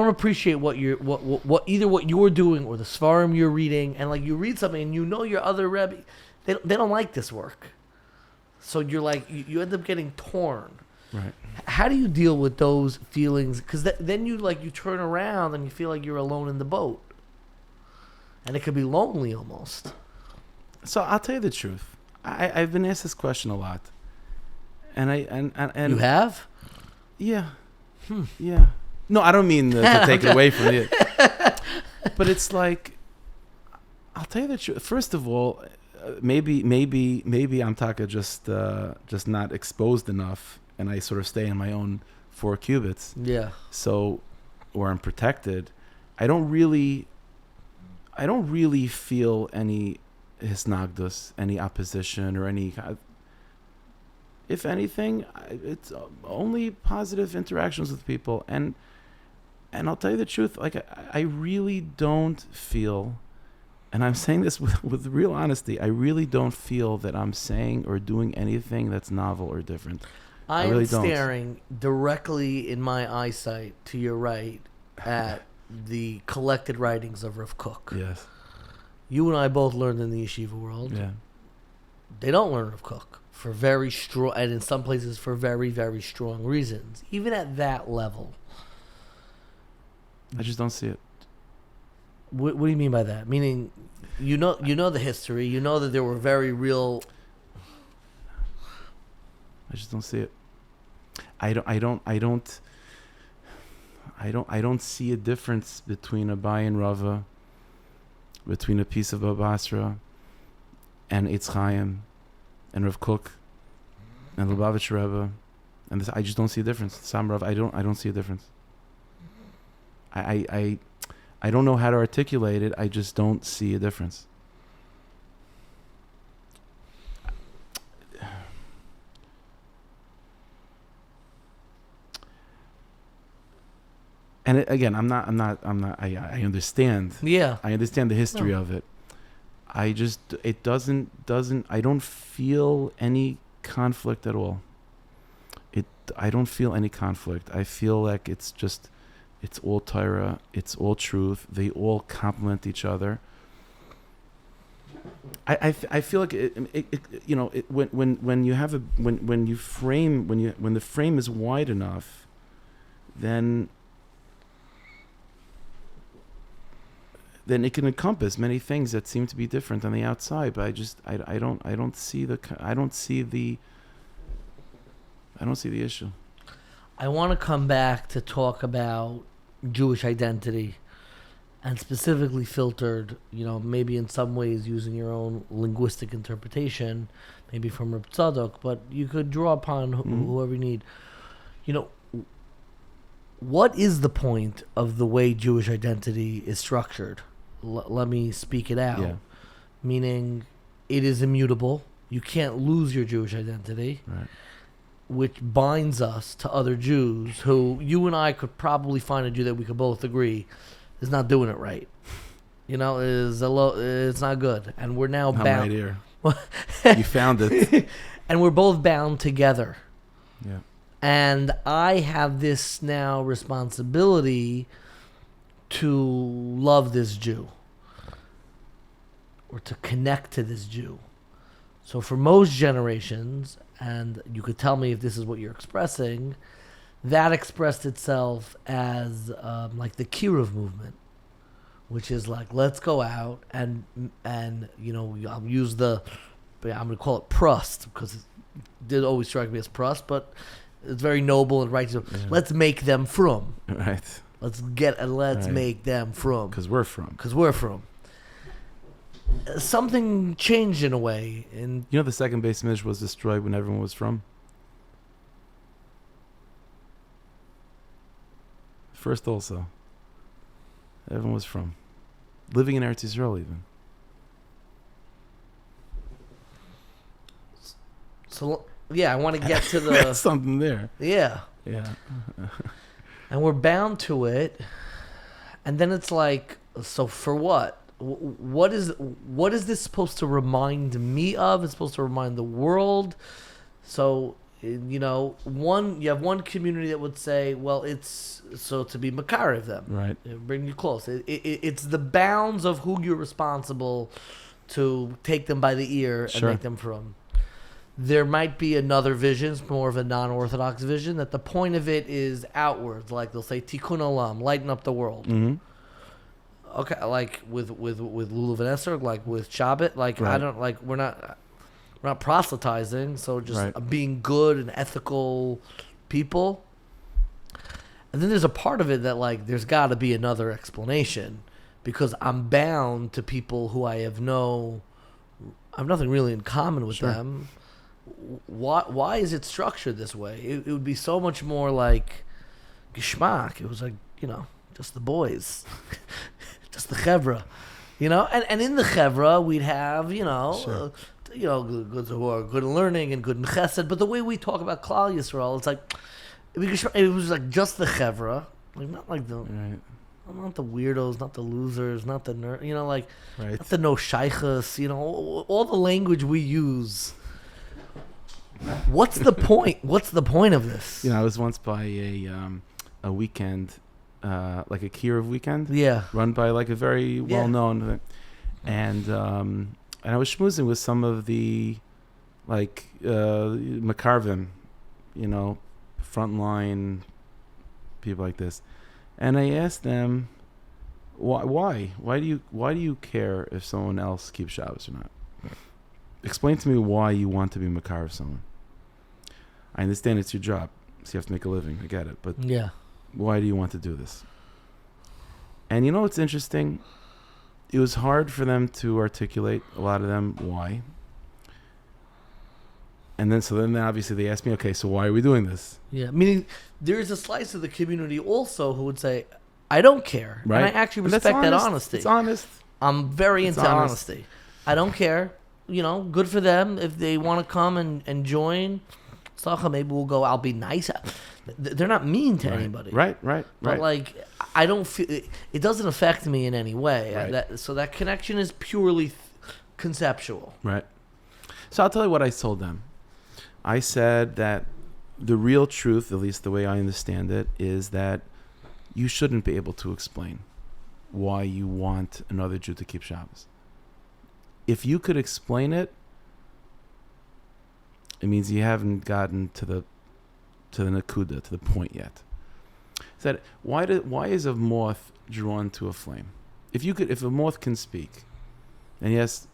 appreciate what either what you're doing or the svarim you're reading, and like you read something and your other rebbe, they don't like this work, so you're like you end up getting torn. Right. How do you deal with those feelings? Because then you turn around and you feel like you're alone in the boat, and it could be lonely almost. So I'll tell you the truth. I've been asked this question a lot, and you have. Yeah. Yeah. No, I don't mean to take it away from you, but it's like, I'll tell you the truth. First of all, maybe I'm just not exposed enough, and I sort of stay in my own 4 cubits. Yeah. So, or I'm protected. I don't really feel any hisnagdus, any opposition, or any. if anything, it's only positive interactions with people. And I'll tell you the truth, like I really don't feel, and I'm saying this with real honesty, I really don't feel that I'm saying or doing anything that's novel or different. I really don't. Staring directly in my eyesight to your right at the collected writings of Rav Kook. Yes. You and I both learned in the yeshiva world. Yeah. They don't learn Rav Kook for very strong, and in some places for very, very strong reasons. Even at that level. I just don't see it. What do you mean by that? Meaning, you know the history. You know that there were very real. I just don't see it. I don't see a difference between Abai and Rava, between a piece of Babasra and Eitz Chaim and Rav Kook and Lubavitch Rebbe, and this, I just don't see a difference. Sam Rav, I don't see a difference. I don't know how to articulate it. I just don't see a difference. And again, I understand. Yeah. I understand the history of it. I don't feel any conflict at all. I don't feel any conflict. I feel like it's all Torah, it's all truth. They all complement each other. I feel like when the frame is wide enough, then it can encompass many things that seem to be different on the outside. But I don't see the issue. I want to come back to talk about Jewish identity, and specifically filtered, maybe in some ways using your own linguistic interpretation, maybe from Reb Tzadok, but you could draw upon whoever you need. What is the point of the way Jewish identity is structured? Let me speak it out. Yeah. Meaning, it is immutable. You can't lose your Jewish identity. Right. Which binds us to other Jews who you and I could probably find a Jew that we could both agree is not doing it right. It's not good. And we're now I'm bound. right here. You found it. And we're both bound together. Yeah. And I have this now responsibility to love this Jew or to connect to this Jew. So for most generations, and you could tell me if this is what you're expressing, that expressed itself as like the Kiruv movement, which is like, let's go out and I'll use I'm going to call it Prust, because it did always strike me as Prust, but it's very noble and righteous. Yeah. Let's make them from. Right. Let's make them from. Because we're from. Something changed in a way. The second base midrash was destroyed when everyone was from? First also. Everyone was from. Living in Eretz Yisrael even. So, yeah, I want to get to the... something there. Yeah. Yeah. And we're bound to it. And then it's like, so for what? What is this supposed to remind me of? It's supposed to remind the world. So, you have one community that would say, well, it's so to be Makarev them. Right. Bring you close. It's the bounds of who you're responsible to take them by the ear and make them from. There might be another vision, more of a non-Orthodox vision, that the point of it is outwards. Like they'll say, Tikkun Olam, lighten up the world. Mm-hmm. Okay, like with Lulav and Esther, like with Shabbat, like right. I don't like we're not proselytizing, so just being good and ethical people. And then there's a part of it that like there's got to be another explanation, because I'm bound to people who I have nothing really in common with them. Why is it structured this way? It would be so much more like Geschmack. It was like, just the boys. Just the chevra, and in the chevra we'd have, good who are good in learning and good in chesed. But the way we talk about K'hal Yisrael, it's like it was like just the chevra, like not like the. Right. Not the weirdos, not the losers, not the nerd, Right. not the no shaykhs, all the language we use. What's the point? What's the point of this? I was once by a weekend, like a Kiruv weekend, Yeah. run by like a very well-known, and I was schmoozing with some of the like Makarvim, frontline people like this. And I asked them, why do you care if someone else keeps Shabbos or not? Explain to me why you want to be makar of someone. I understand it's your job, so you have to make a living. I get it, but why do you want to do this? And what's interesting? It was hard for them to articulate, a lot of them, why. And then obviously they asked me, okay, so why are we doing this? Yeah, meaning there's a slice of the community also who would say, I don't care. Right. And I actually respect that honesty. It's honest. I'm very into honesty. I don't care. Good for them. If they want to come and join, maybe we'll go, I'll be nice. They're not mean to anybody. Right. But I don't feel, it doesn't affect me in any way. Right. So that connection is purely conceptual. Right. So I'll tell you what I told them. I said that the real truth, at least the way I understand it, is that you shouldn't be able to explain why you want another Jew to keep Shabbos. If you could explain it, it means you haven't gotten to the nakuda, to the point yet. Said, why is a moth drawn to a flame? If a moth can speak, and yes,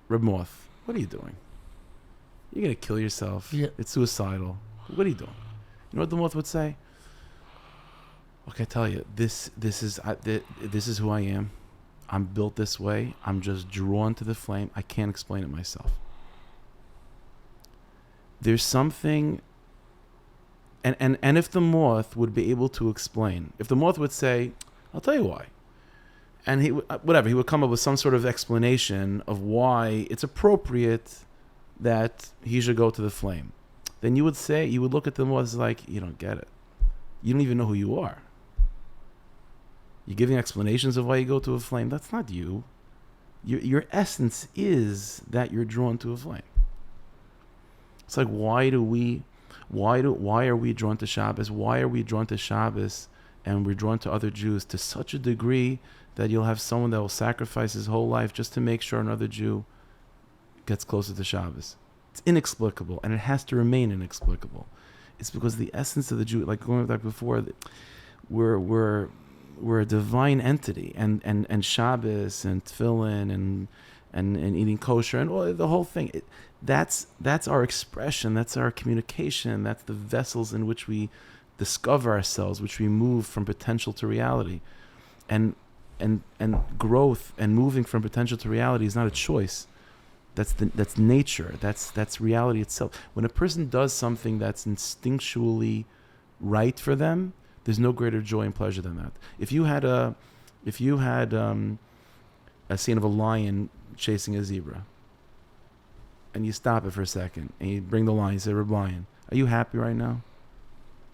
Reb Moth, what are you doing? You're going to kill yourself. Yeah. It's suicidal. What are you doing? You know what the moth would say? Okay, I tell you, this is who I am. I'm built this way. I'm just drawn to the flame. I can't explain it myself. There's something, and if the moth would be able to explain, if the moth would say, I'll tell you why, and he would come up with some sort of explanation of why it's appropriate that he should go to the flame, then you would look at the moth as like, you don't get it. You don't even know who you are. You're giving explanations of why you go to a flame. That's not you. Your essence is that you're drawn to a flame. It's like, why are we drawn to Shabbos? Why are we drawn to Shabbos and we're drawn to other Jews to such a degree that you'll have someone that will sacrifice his whole life just to make sure another Jew gets closer to Shabbos? It's inexplicable, and it has to remain inexplicable. It's because the essence of the Jew, like going back before, we're a divine entity, and Shabbos and tefillin and eating kosher and all, the whole thing. That's our expression. That's our communication. That's the vessels in which we discover ourselves, which we move from potential to reality, and growth and moving from potential to reality is not a choice. That's nature. That's reality itself. When a person does something that's instinctually right for them, there's no greater joy and pleasure than that. If you had a scene of a lion chasing a zebra, and you stop it for a second, and you bring the lion, you say, Reb Lion, are you happy right now?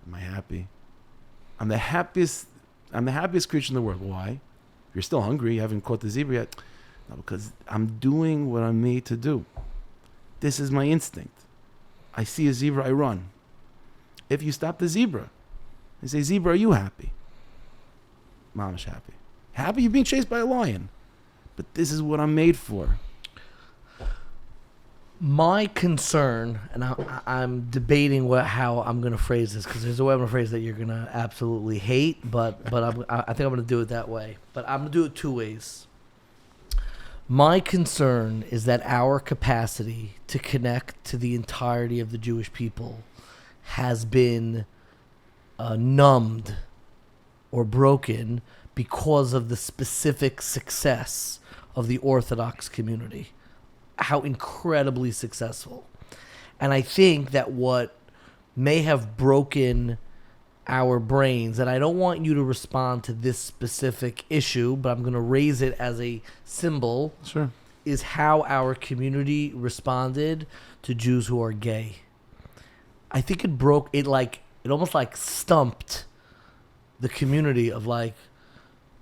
Am I happy? I'm the happiest creature in the world. Why? You're still hungry, you haven't caught the zebra yet. No, because I'm doing what I'm made to do. This is my instinct. I see a zebra, I run. If you stop the zebra, they say, zebra, are you happy? Mamish happy. Happy you're being chased by a lion. But this is what I'm made for. My concern, and I'm debating how I'm going to phrase this, because there's a way I'm going to phrase that you're going to absolutely hate, but I think I'm going to do it that way. But I'm going to do it two ways. My concern is that our capacity to connect to the entirety of the Jewish people has been numbed or broken because of the specific success of the Orthodox community. How incredibly successful. And I think that what may have broken our brains, and I don't want you to respond to this specific issue, but I'm going to raise it as a symbol. Sure. is how our community responded to Jews who are gay. I think it almost like stumped the community of like,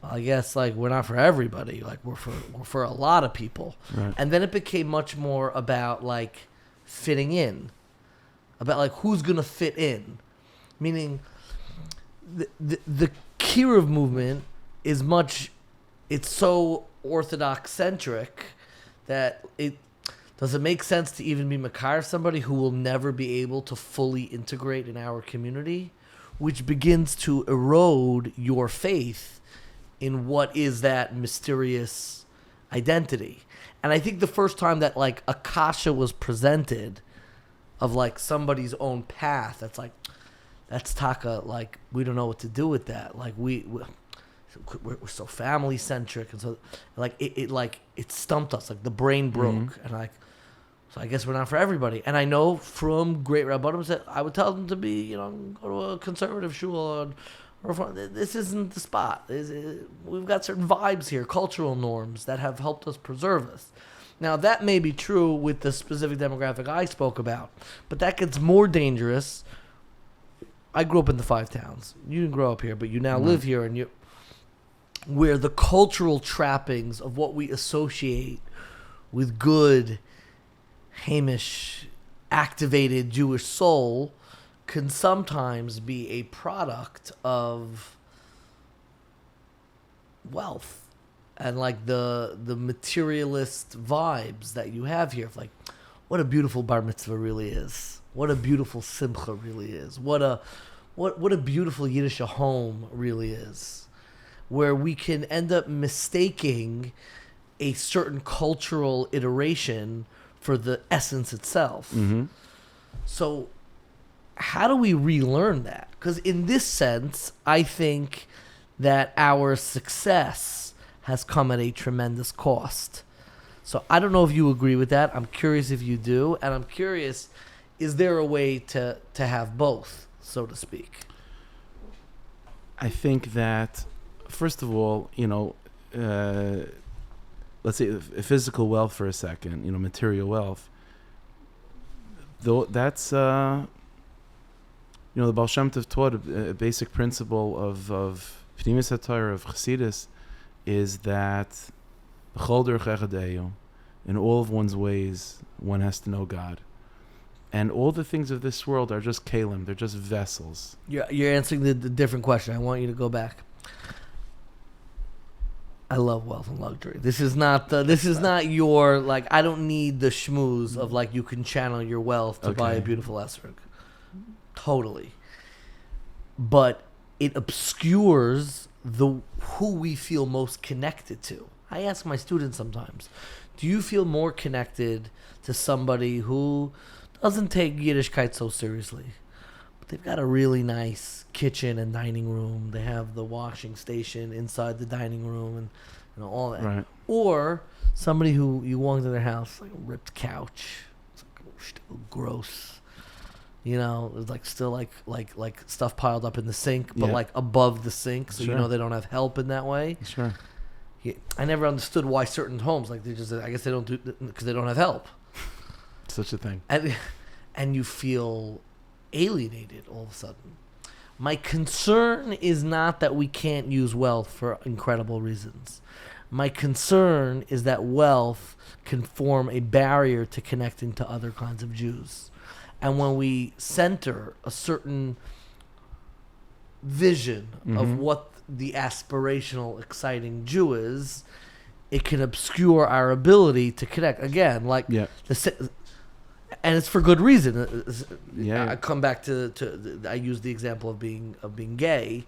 I guess like we're not for everybody, like we're for a lot of people. Right. And then it became much more about like fitting in, about like who's gonna fit in, meaning the Kiruv movement is it's so Orthodox centric that it doesn't make sense to even be makar somebody who will never be able to fully integrate in our community, which begins to erode your faith in what is that mysterious identity. And I think the first time that like a kasha was presented of like somebody's own path, that's taka, like we don't know what to do with that. Like we're so family centric, and so like it stumped us. Like the brain broke, and like so I guess we're not for everybody. And I know from great rabbanim that I would tell them to be go to a conservative shul or this isn't the spot. We've got certain vibes here, cultural norms that have helped us preserve us. Now that may be true with the specific demographic I spoke about, but that gets more dangerous. I grew up in the five towns. You didn't grow up here, but you now live here, and where the cultural trappings of what we associate with good, Hamish, activated Jewish soul can sometimes be a product of wealth and like the materialist vibes that you have here of like what a beautiful bar mitzvah really is, what a beautiful simcha really is, what a beautiful Yiddish home really is, where we can end up mistaking a certain cultural iteration for the essence itself. Mm-hmm. So how do we relearn that? Because in this sense, I think that our success has come at a tremendous cost. So I don't know if you agree with that. I'm curious if you do. And I'm curious, is there a way to have both, so to speak? I think that, first of all, let's say physical wealth for a second, material wealth. Though that's, the Baal Shem Tov taught a basic principle of Pnimis HaTorah, of Chassidus, is that B'chol derech echad eyu, in all of one's ways, one has to know God. And all the things of this world are just kalim, they're just vessels. You're answering the different question. I want you to go back. I love wealth and luxury. This is not your, like, I don't need the schmooze of, like, you can channel your wealth to buy a beautiful esrog. Totally. But it obscures who we feel most connected to. I ask my students sometimes, do you feel more connected to somebody who doesn't take Yiddishkeit so seriously, but they've got a really nice kitchen and dining room, they have the washing station inside the dining room and all that, right? Or somebody who you walk into their house, like a ripped couch, it's like still gross, there's like still like stuff piled up in the sink, but like above the sink, so they don't have help in that way. Sure. I never understood why certain homes, like, I guess they don't do, because they don't have help. Such a thing. And you feel alienated all of a sudden. My concern is not that we can't use wealth for incredible reasons. My concern is that wealth can form a barrier to connecting to other kinds of Jews. And when we center a certain vision of what the aspirational, exciting Jew is, it can obscure our ability to connect. Again, like, and it's for good reason. I come back to I use the example of being gay.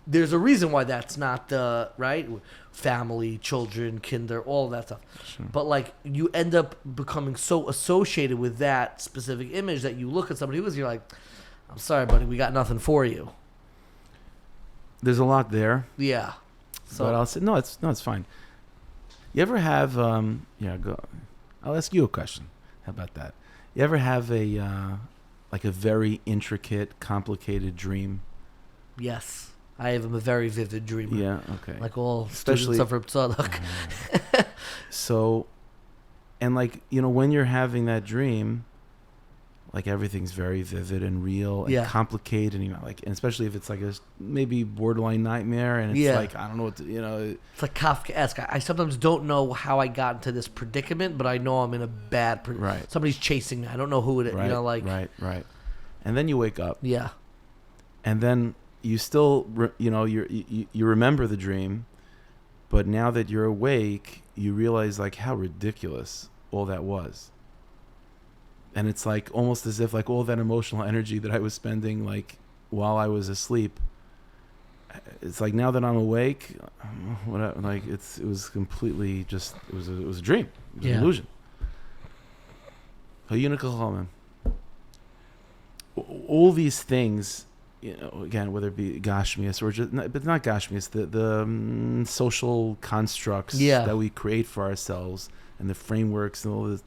There's a reason why that's not the right family, children, kinder, all that stuff. Sure. But like, you end up becoming so associated with that specific image that you look at somebody who is, you're like, I'm sorry, buddy, we got nothing for you. There's a lot there. Yeah. So, but I'll say it's fine. You ever have go? I'll ask you a question. How about that? You ever have a very intricate, complicated dream? Yes. I am a very vivid dreamer. Yeah, okay. Like all students of Reb Tzadok. So And like, when you're having that dream, like everything's very vivid and real and complicated, and and especially if it's like a maybe borderline nightmare, and it's like, I don't know what to, it's like Kafkaesque. I sometimes don't know how I got into this predicament, but I know I'm in a bad right. Somebody's chasing me. I don't know who it is. Right, right. And then you wake up. Yeah. And then you still, you remember the dream, but now that you're awake, you realize like how ridiculous all that was. And it's like almost as if like all that emotional energy that I was spending like while I was asleep, it's like now that I'm awake, it was completely just, it was a dream. It was an illusion. All these things, again, whether it be Gashmias or just, but not Gashmias, the social constructs that we create for ourselves and the frameworks and all this,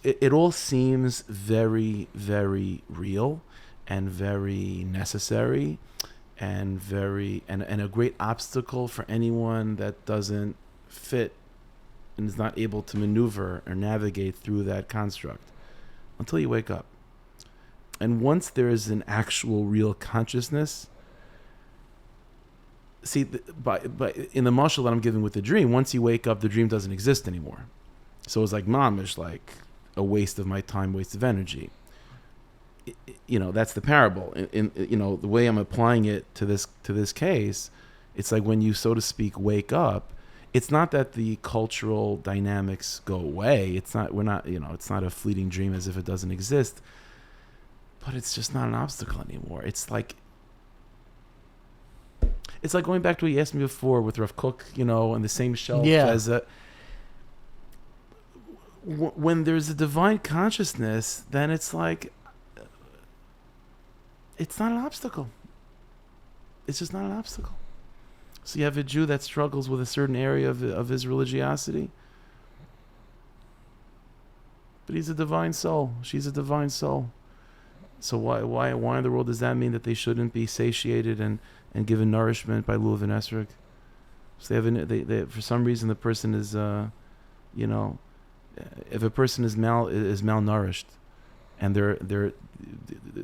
it all seems very, very real and very necessary and and a great obstacle for anyone that doesn't fit and is not able to maneuver or navigate through that construct until you wake up. And once there is an actual real consciousness, see, by in the mashal that I'm giving with the dream, once you wake up, the dream doesn't exist anymore. So it's like mamish, like a waste of my time, waste of energy. That's the parable. In the way I'm applying it to this case, it's like when you, so to speak, wake up. It's not that the cultural dynamics go away. It's not a fleeting dream as if it doesn't exist. But it's just not an obstacle anymore. It's like going back to what you asked me before with Rav Kook, on the same shelf as when there's a divine consciousness, then it's like, it's not an obstacle. It's just not an obstacle. So you have a Jew that struggles with a certain area of his religiosity, but he's a divine soul. She's a divine soul. So why in the world does that mean that they shouldn't be satiated and given nourishment by Lulav and Esrog? So they for some reason the person is if a person is malnourished and they're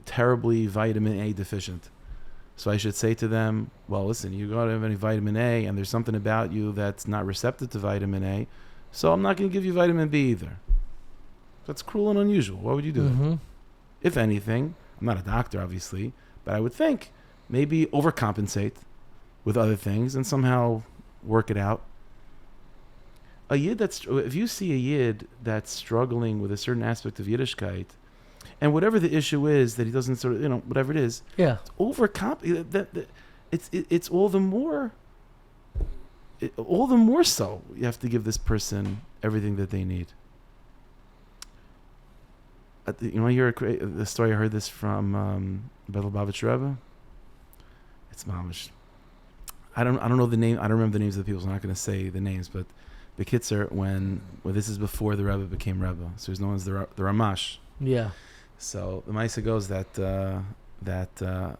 terribly vitamin A deficient, so I should say to them, well, listen, you don't have any vitamin A, and there's something about you that's not receptive to vitamin A, so I'm not going to give you vitamin B either. That's cruel and unusual. Why would you do that? If anything, I'm not a doctor, obviously, but I would think maybe overcompensate with other things and somehow work it out. A yid if you see a yid that's struggling with a certain aspect of Yiddishkeit, and whatever the issue is that he doesn't whatever it is, it's it's all the more so you have to give this person everything that they need. You want to hear the story? I heard this from Lubavitch Rebbe. It's mamish. I don't know the name. I don't remember the names of the people, so I'm not going to say the names. But the Kitzer, when this is before the Rebbe became Rebbe, so he's known as the Ramash. Yeah. So the Maisa goes that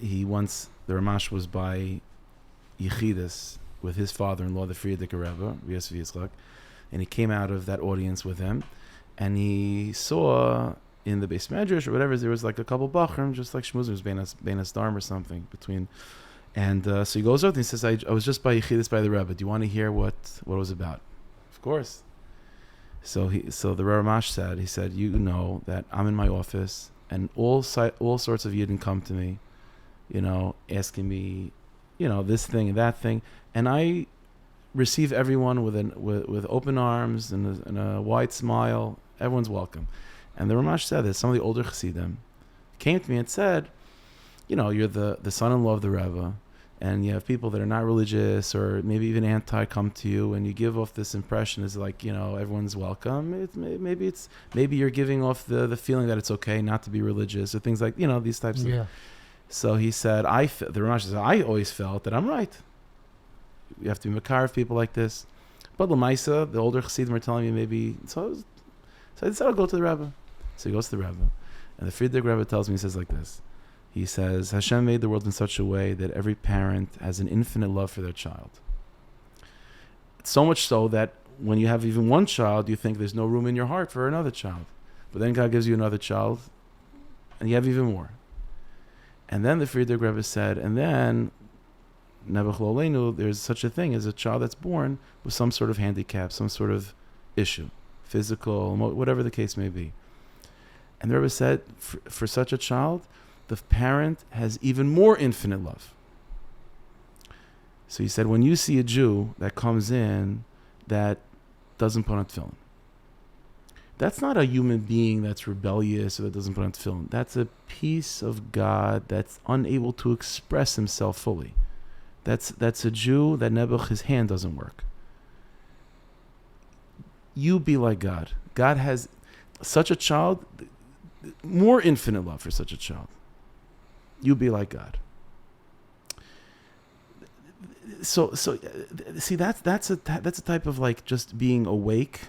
he once, the Ramash was by Yechidus with his father-in-law, the Frierdiker Rebbe, Yussie Zakutinsky, and he came out of that audience with him. And he saw in the base medrash or whatever, there was like a couple bachrim, just like shmuzim, was Beinas Darm or something between. And so he goes out and he says, I was just by Yechidus by the Rebbe. Do you want to hear what it was about? Of course. So the Ramash said, that I'm in my office and all sorts of Yidden come to me, asking me, this thing and that thing. And I receive everyone with open arms and a wide smile. Everyone's welcome. And the Ramash said that some of the older Chassidim came to me and said, you're the son-in-law of the Rebbe, and you have people that are not religious or maybe even anti come to you, and you give off this impression as like, everyone's welcome. Maybe you're giving off the feeling that it's okay not to be religious or things like, these types of. So he said, the Ramash said, I always felt that I'm right. You have to be makar of people like this. But Lamaisa, the older Chassidim are telling me maybe. So I said, I'll go to the Rebbe. So he goes to the Rebbe. And the Frierdiker Rebbe tells me, he says like this. He says, Hashem made the world in such a way that every parent has an infinite love for their child. So much so that when you have even one child, you think there's no room in your heart for another child. But then God gives you another child, and you have even more. And then the Friedrich Rebbe said, and then, there's such a thing as a child that's born with some sort of handicap, some sort of issue, physical, whatever the case may be. And the Rebbe said, for such a child, the parent has even more infinite love. So he said, when you see a Jew that comes in that doesn't put on tefillin, that's not a human being that's rebellious or that doesn't put on tefillin. That's a piece of God that's unable to express himself fully. That's a Jew that Nebuch, his hand doesn't work. You be like God. God has such a child, more infinite love for such a child. You be like God. So see, that's a type of like just being awake,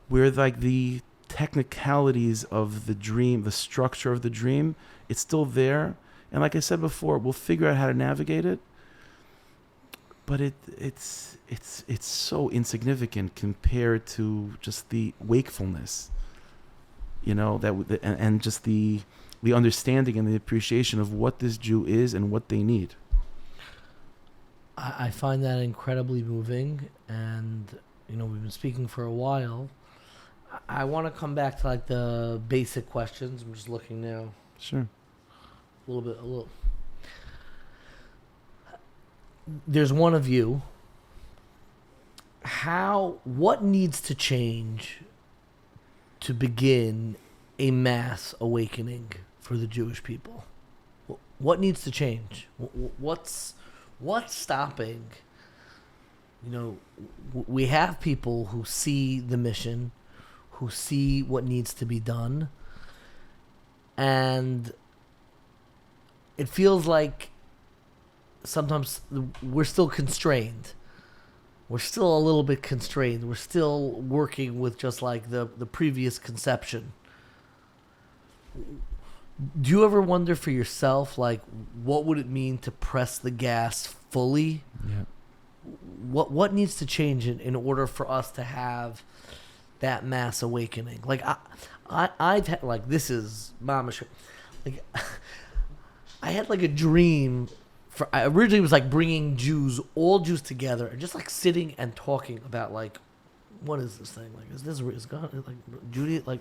where like the technicalities of the dream, the structure of the dream, it's still there, and like I said before, we'll figure out how to navigate it. But it's so insignificant compared to just the wakefulness, and just the understanding and the appreciation of what this Jew is and what they need. I find that incredibly moving, and we've been speaking for a while. I want to come back to like the basic questions. I'm just looking now. Sure. A little. There's one of you. What needs to change to begin a mass awakening for the Jewish people? What needs to change? What's stopping? We have people who see the mission, who see what needs to be done, and it feels like sometimes we're still constrained. We're still a little bit constrained. We're still working with just like the previous conception. Do you ever wonder for yourself, like, what would it mean to press the gas fully? Yeah. What needs to change in order for us to have that mass awakening? Like, I've had, like, this is mamash. Like, I had like a dream. I originally was like bringing all Jews together and just like sitting and talking about like, what is this thing? Like, is God like Judy? Like,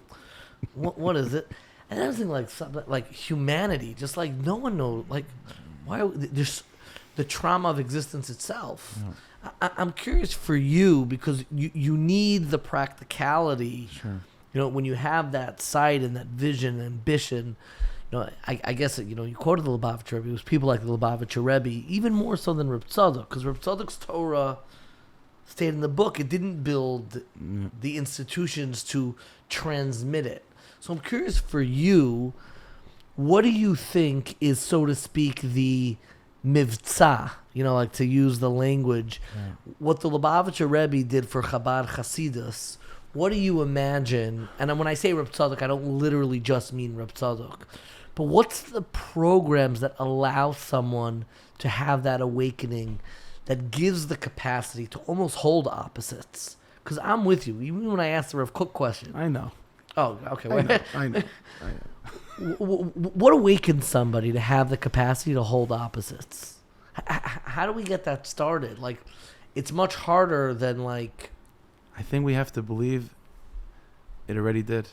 what is it? And I was thinking like something like humanity, just like no one knows, like why there's the trauma of existence itself. Yeah. I'm curious for you because you need the practicality. Sure. When you have that sight and that vision and ambition. I guess you quoted the Lubavitcher Rebbe. It was people like the Lubavitcher Rebbe, even more so than Reb Tzadok, because Reb Tzadok's Torah stayed in the book. It didn't build the institutions to transmit it. So I'm curious for you, what do you think is, so to speak, the mivtza? Like to use the language, what the Lubavitcher Rebbe did for Chabad Hasidus. What do you imagine? And when I say Reb Tzadok, I don't literally just mean Reb Tzadok. But what's the programs that allow someone to have that awakening that gives the capacity to almost hold opposites? Because I'm with you. Even when I asked the Rav Kook question. I know. Oh, okay. I know. What awakens somebody to have the capacity to hold opposites? How do we get that started? Like, it's much harder than like... I think we have to believe it already did.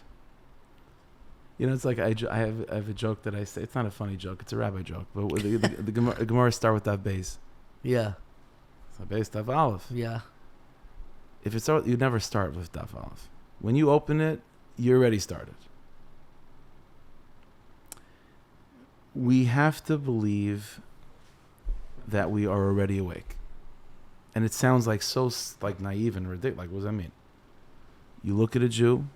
It's like I have a joke that I say. It's not a funny joke. It's a rabbi joke. But the Gemara start with that base. Yeah. So base Daf Aleph. Yeah. If it's you never start with Daf Aleph. When you open it, you already started. We have to believe that we are already awake. And it sounds like so like naive and ridiculous. Like, what does that mean? You look at a Jew,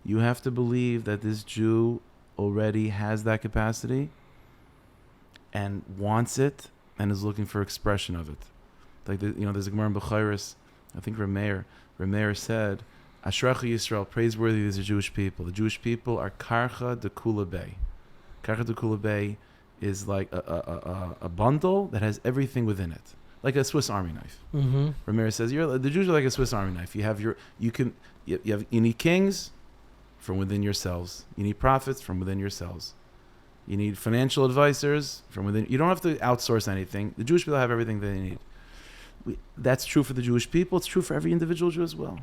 you have to believe that this Jew already has that capacity and wants it and is looking for expression of it. Like, there's a Gemara in Bechairos, I think Rameir said, Ashrecha Yisrael, praiseworthy is the Jewish people. The Jewish people are Karcha de Kula Bey. Karcha de Kula Bey is like a bundle that has everything within it. like a Swiss Army knife. Mm-hmm. Ramirez says the Jews are like a Swiss Army knife. You need kings from within yourselves. You need prophets from within yourselves. You need financial advisors from within. You don't have to outsource anything. The Jewish people have everything they need. That's true for the Jewish people. It's true for every individual Jew as well.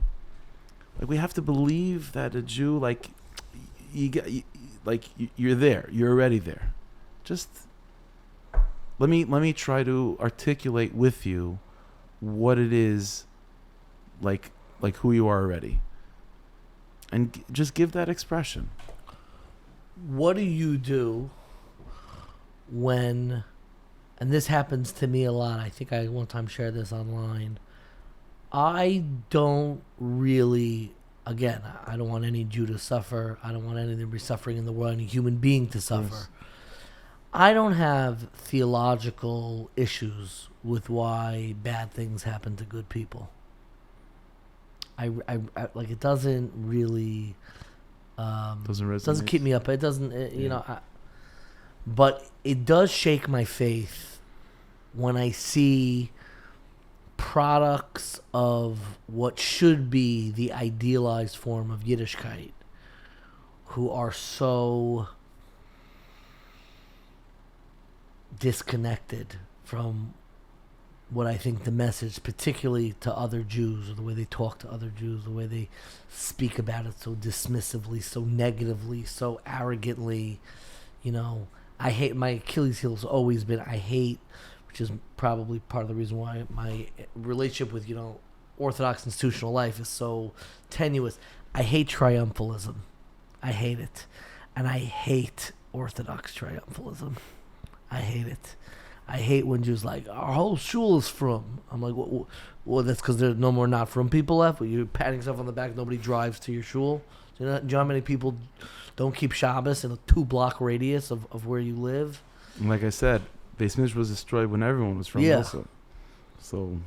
Like, we have to believe that a Jew, like, you're there. You're already there. Just let me try to articulate with you what it is, like who you are already, and just give that expression. What do you do when, and this happens to me a lot, I think I one time shared this online, I don't really, again, I don't want any Jew to suffer, I don't want anything to be suffering in the world, any human being to suffer. Yes. I don't have theological issues with why bad things happen to good people. I like, it doesn't really... doesn't keep me up. It doesn't, but it does shake my faith when I see products of what should be the idealized form of Yiddishkeit who are so disconnected from what I think the message, particularly to other Jews, or the way they talk to other Jews, the way they speak about it so dismissively, so negatively, so arrogantly. I hate, my Achilles heel has always been, I hate, which is probably part of the reason why my relationship with, Orthodox institutional life is so tenuous. I hate triumphalism. I hate it. And I hate Orthodox triumphalism. I hate it. I hate when Jews like, our whole shul is from. I'm like, well, that's because there's no more not from people left. You're patting yourself on the back. Nobody drives to your shul. Do you know how many people don't keep Shabbos in a 2-block radius of where you live? And like I said, Beis Mikdash was destroyed when everyone was from. Yeah. Also. So.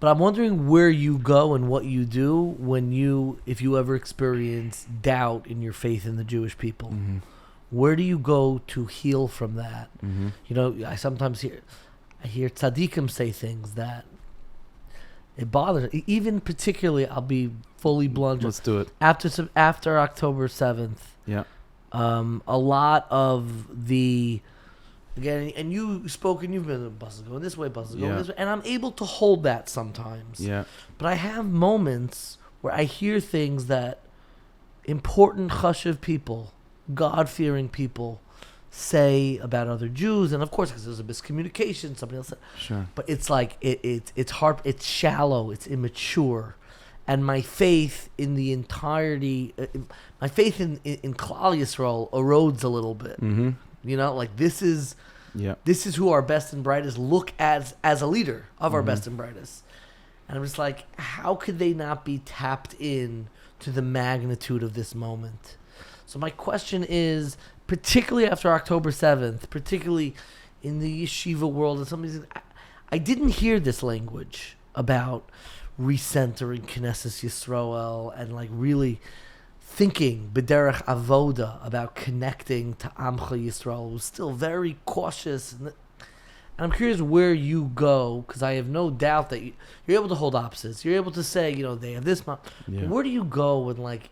But I'm wondering where you go and what you do if you ever experience doubt in your faith in the Jewish people. Mm-hmm. Where do you go to heal from that? Mm-hmm. I sometimes hear tzaddikim say things that it bothers. Even particularly, I'll be fully blunt. Let's do it. After October 7th. Yeah. A lot of the, again, and you've spoken. You've been buses going this way, buses going this way, and I'm able to hold that sometimes. Yeah. But I have moments where I hear things that important chashuv people, God-fearing people, say about other Jews, and of course, because there's a miscommunication, somebody else said. Sure. But it's like it's hard, it's shallow, it's immature, and my faith in the entirety, my faith in K'hal Yisrael erodes a little bit. Mm-hmm. Like this is who our best and brightest look as a leader of our best and brightest, and I'm just like, how could they not be tapped in to the magnitude of this moment? So my question is, particularly after October 7th, particularly in the yeshiva world, and somebody says, I didn't hear this language about recentering Knesset Yisrael and like really thinking b'derech avoda about connecting to Amcha Yisrael. It was still very cautious. And I'm curious where you go, because I have no doubt that you're able to hold opposites. You're able to say, they have this. Yeah. Where do you go when like,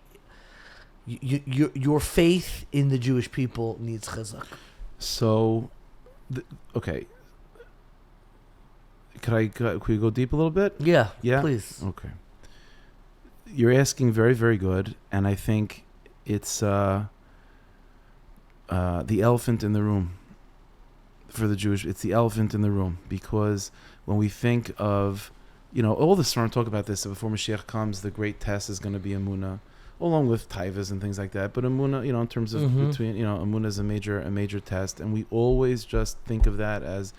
your faith in the Jewish people needs chizuk? So, okay. Could we go deep a little bit? Yeah, please. Okay. You're asking very, very good, and I think it's the elephant in the room for the Jewish. It's the elephant in the room, because when we think of, all the Sfarim talk about this, that before Mashiach comes, the great test is going to be Emunah, along with taivas and things like that. But Emunah, in terms of between, Emunah is a major test, and we always just think of that as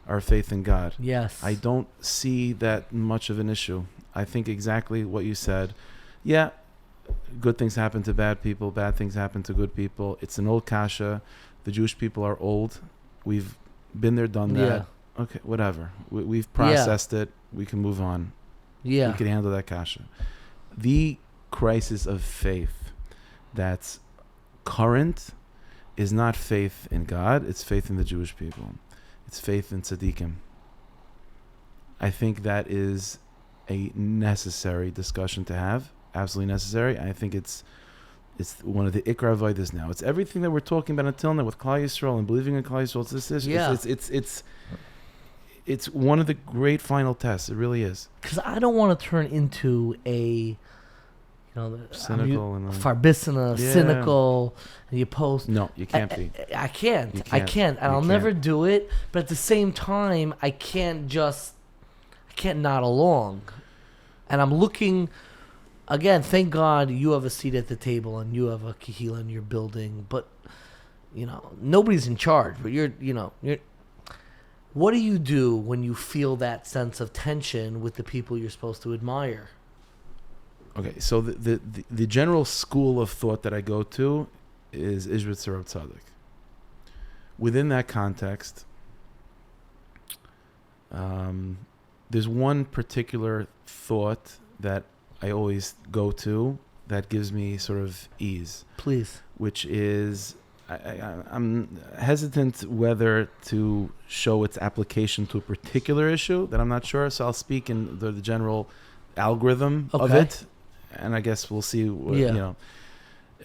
our faith in God. Yes. I don't see that much of an issue. I think exactly what you said. Yeah, good things happen to bad people, bad things happen to good people. It's an old kasha. The Jewish people are old. We've been there, done that. Yeah. Okay, whatever. We've processed it. We can move on. Yeah. We can handle that kasha. The crisis of faith that's current is not faith in God, it's faith in the Jewish people. It's faith in tzaddikim. I think that is a necessary discussion to have, absolutely necessary. I think it's one of the ikra avodas now. It's everything that we're talking about until now with K'hal Yisrael and believing in K'hal Yisrael. It's one of the great final tests. It really is. Because I don't want to turn into a, cynical and farbissina, cynical, and you post. No, you can't be. I can't. And I'll never do it. But at the same time, I can't nod along. And I'm looking, again, thank God you have a seat at the table and you have a kehillah and you're building. But, nobody's in charge. But you're. What do you do when you feel that sense of tension with the people you're supposed to admire? Okay, so the general school of thought that I go to is Ishbit Sarab Tzaddik. Within that context, there's one particular thought that I always go to that gives me sort of ease. Please. Which is, I'm hesitant whether to show its application to a particular issue that I'm not sure, so I'll speak in the general algorithm of it. And I guess we'll see.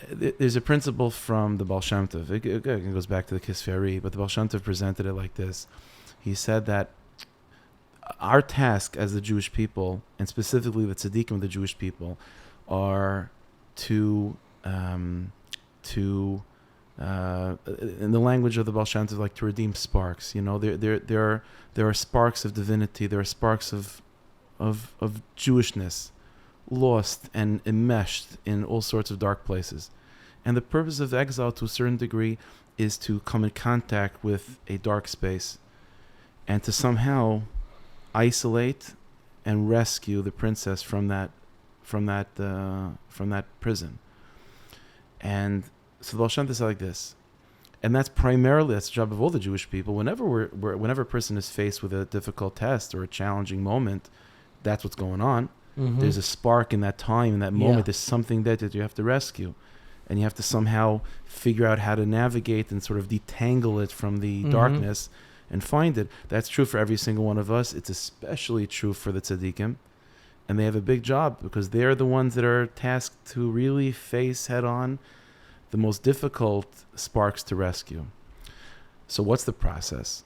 There's a principle from the Baal Shem Tov. It goes back to the Kisferi, but the Baal Shem Tov presented it like this. He said that our task as the Jewish people, and specifically the tzaddikim of the Jewish people, are to in the language of the Baal Shem Tov, like to redeem sparks. There are sparks of divinity. There are sparks of Jewishness, lost and enmeshed in all sorts of dark places. And the purpose of exile, to a certain degree, is to come in contact with a dark space and to somehow isolate and rescue the princess from that prison. And so the Baal Shem Tov said like this, and that's the job of all the Jewish people. Whenever a person is faced with a difficult test or a challenging moment, that's what's going on. Mm-hmm. There's a spark in that time, in that moment. There's something that you have to rescue. And you have to somehow figure out how to navigate and sort of detangle it from the darkness and find it. That's true for every single one of us. It's especially true for the tzaddikim. And they have a big job because they're the ones that are tasked to really face head on the most difficult sparks to rescue. So what's the process?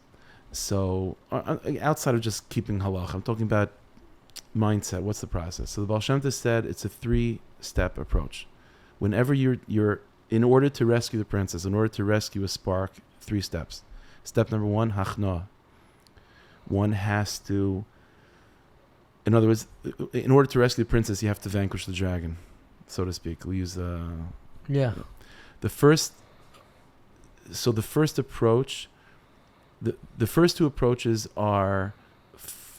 So outside of just keeping halach, I'm talking about mindset. What's the process? So the Baal Shem Tov said it's a 3-step approach. Whenever you're in order to rescue the princess, in order to rescue a spark, 3 steps. Step number 1, hachna. One has to, in other words, in order to rescue the princess, you have to vanquish the dragon, so to speak. We'll use the first approach, the first 2 approaches are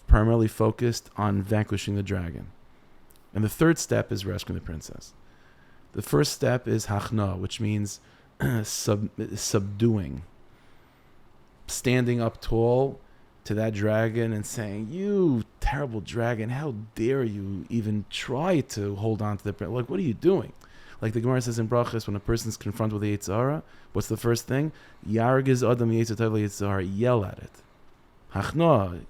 primarily focused on vanquishing the dragon. And the 3rd step is rescuing the princess. The first step is hachna, which means subduing. Standing up tall to that dragon and saying, "You terrible dragon, how dare you even try to hold on to the princess? Like, what are you doing?" Like the Gemara says in Brachos, when a person's confronted with the Yetzer Hara, what's the first thing? Yargiz Adam Yetzer Hara, yell at it. Hachna.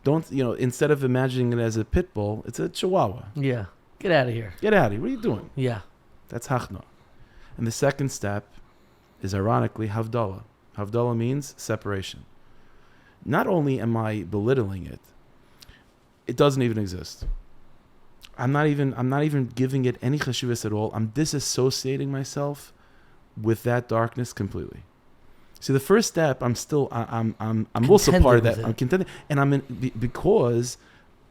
Don't, instead of imagining it as a pit bull, it's a chihuahua. Yeah. Get out of here. Get out of here. What are you doing? Yeah. That's hachna. And the second step is, ironically, havdalah. Havdalah means separation. Not only am I belittling it, it doesn't even exist. I'm not even giving it any cheshivas at all. I'm disassociating myself with that darkness completely. See, the first step, I'm also part of that. I'm contented, and I'm in, because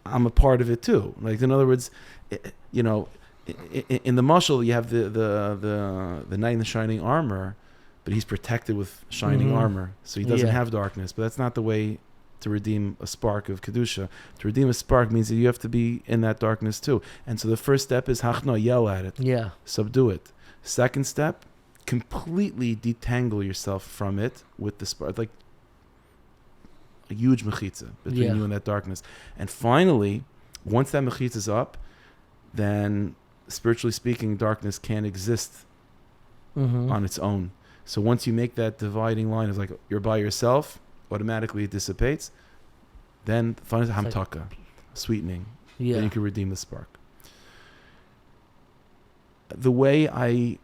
I'm a part of it too. Like, in other words, in the mashal, you have the knight in the shining armor, but he's protected with shining armor, so he doesn't have darkness. But that's not the way to redeem a spark of kedusha. To redeem a spark means that you have to be in that darkness too. And so the first step is hachna, yell at it, subdue it. Second step, completely detangle yourself from it with the spark, like a huge mechitza between you and that darkness. And finally, once that mechitza is up, then spiritually speaking, darkness can't exist on its own. So once you make that dividing line, it's like you're by yourself, automatically it dissipates. Then finally It's like- hamtaka, sweetening. Yeah. Then you can redeem the spark. The way I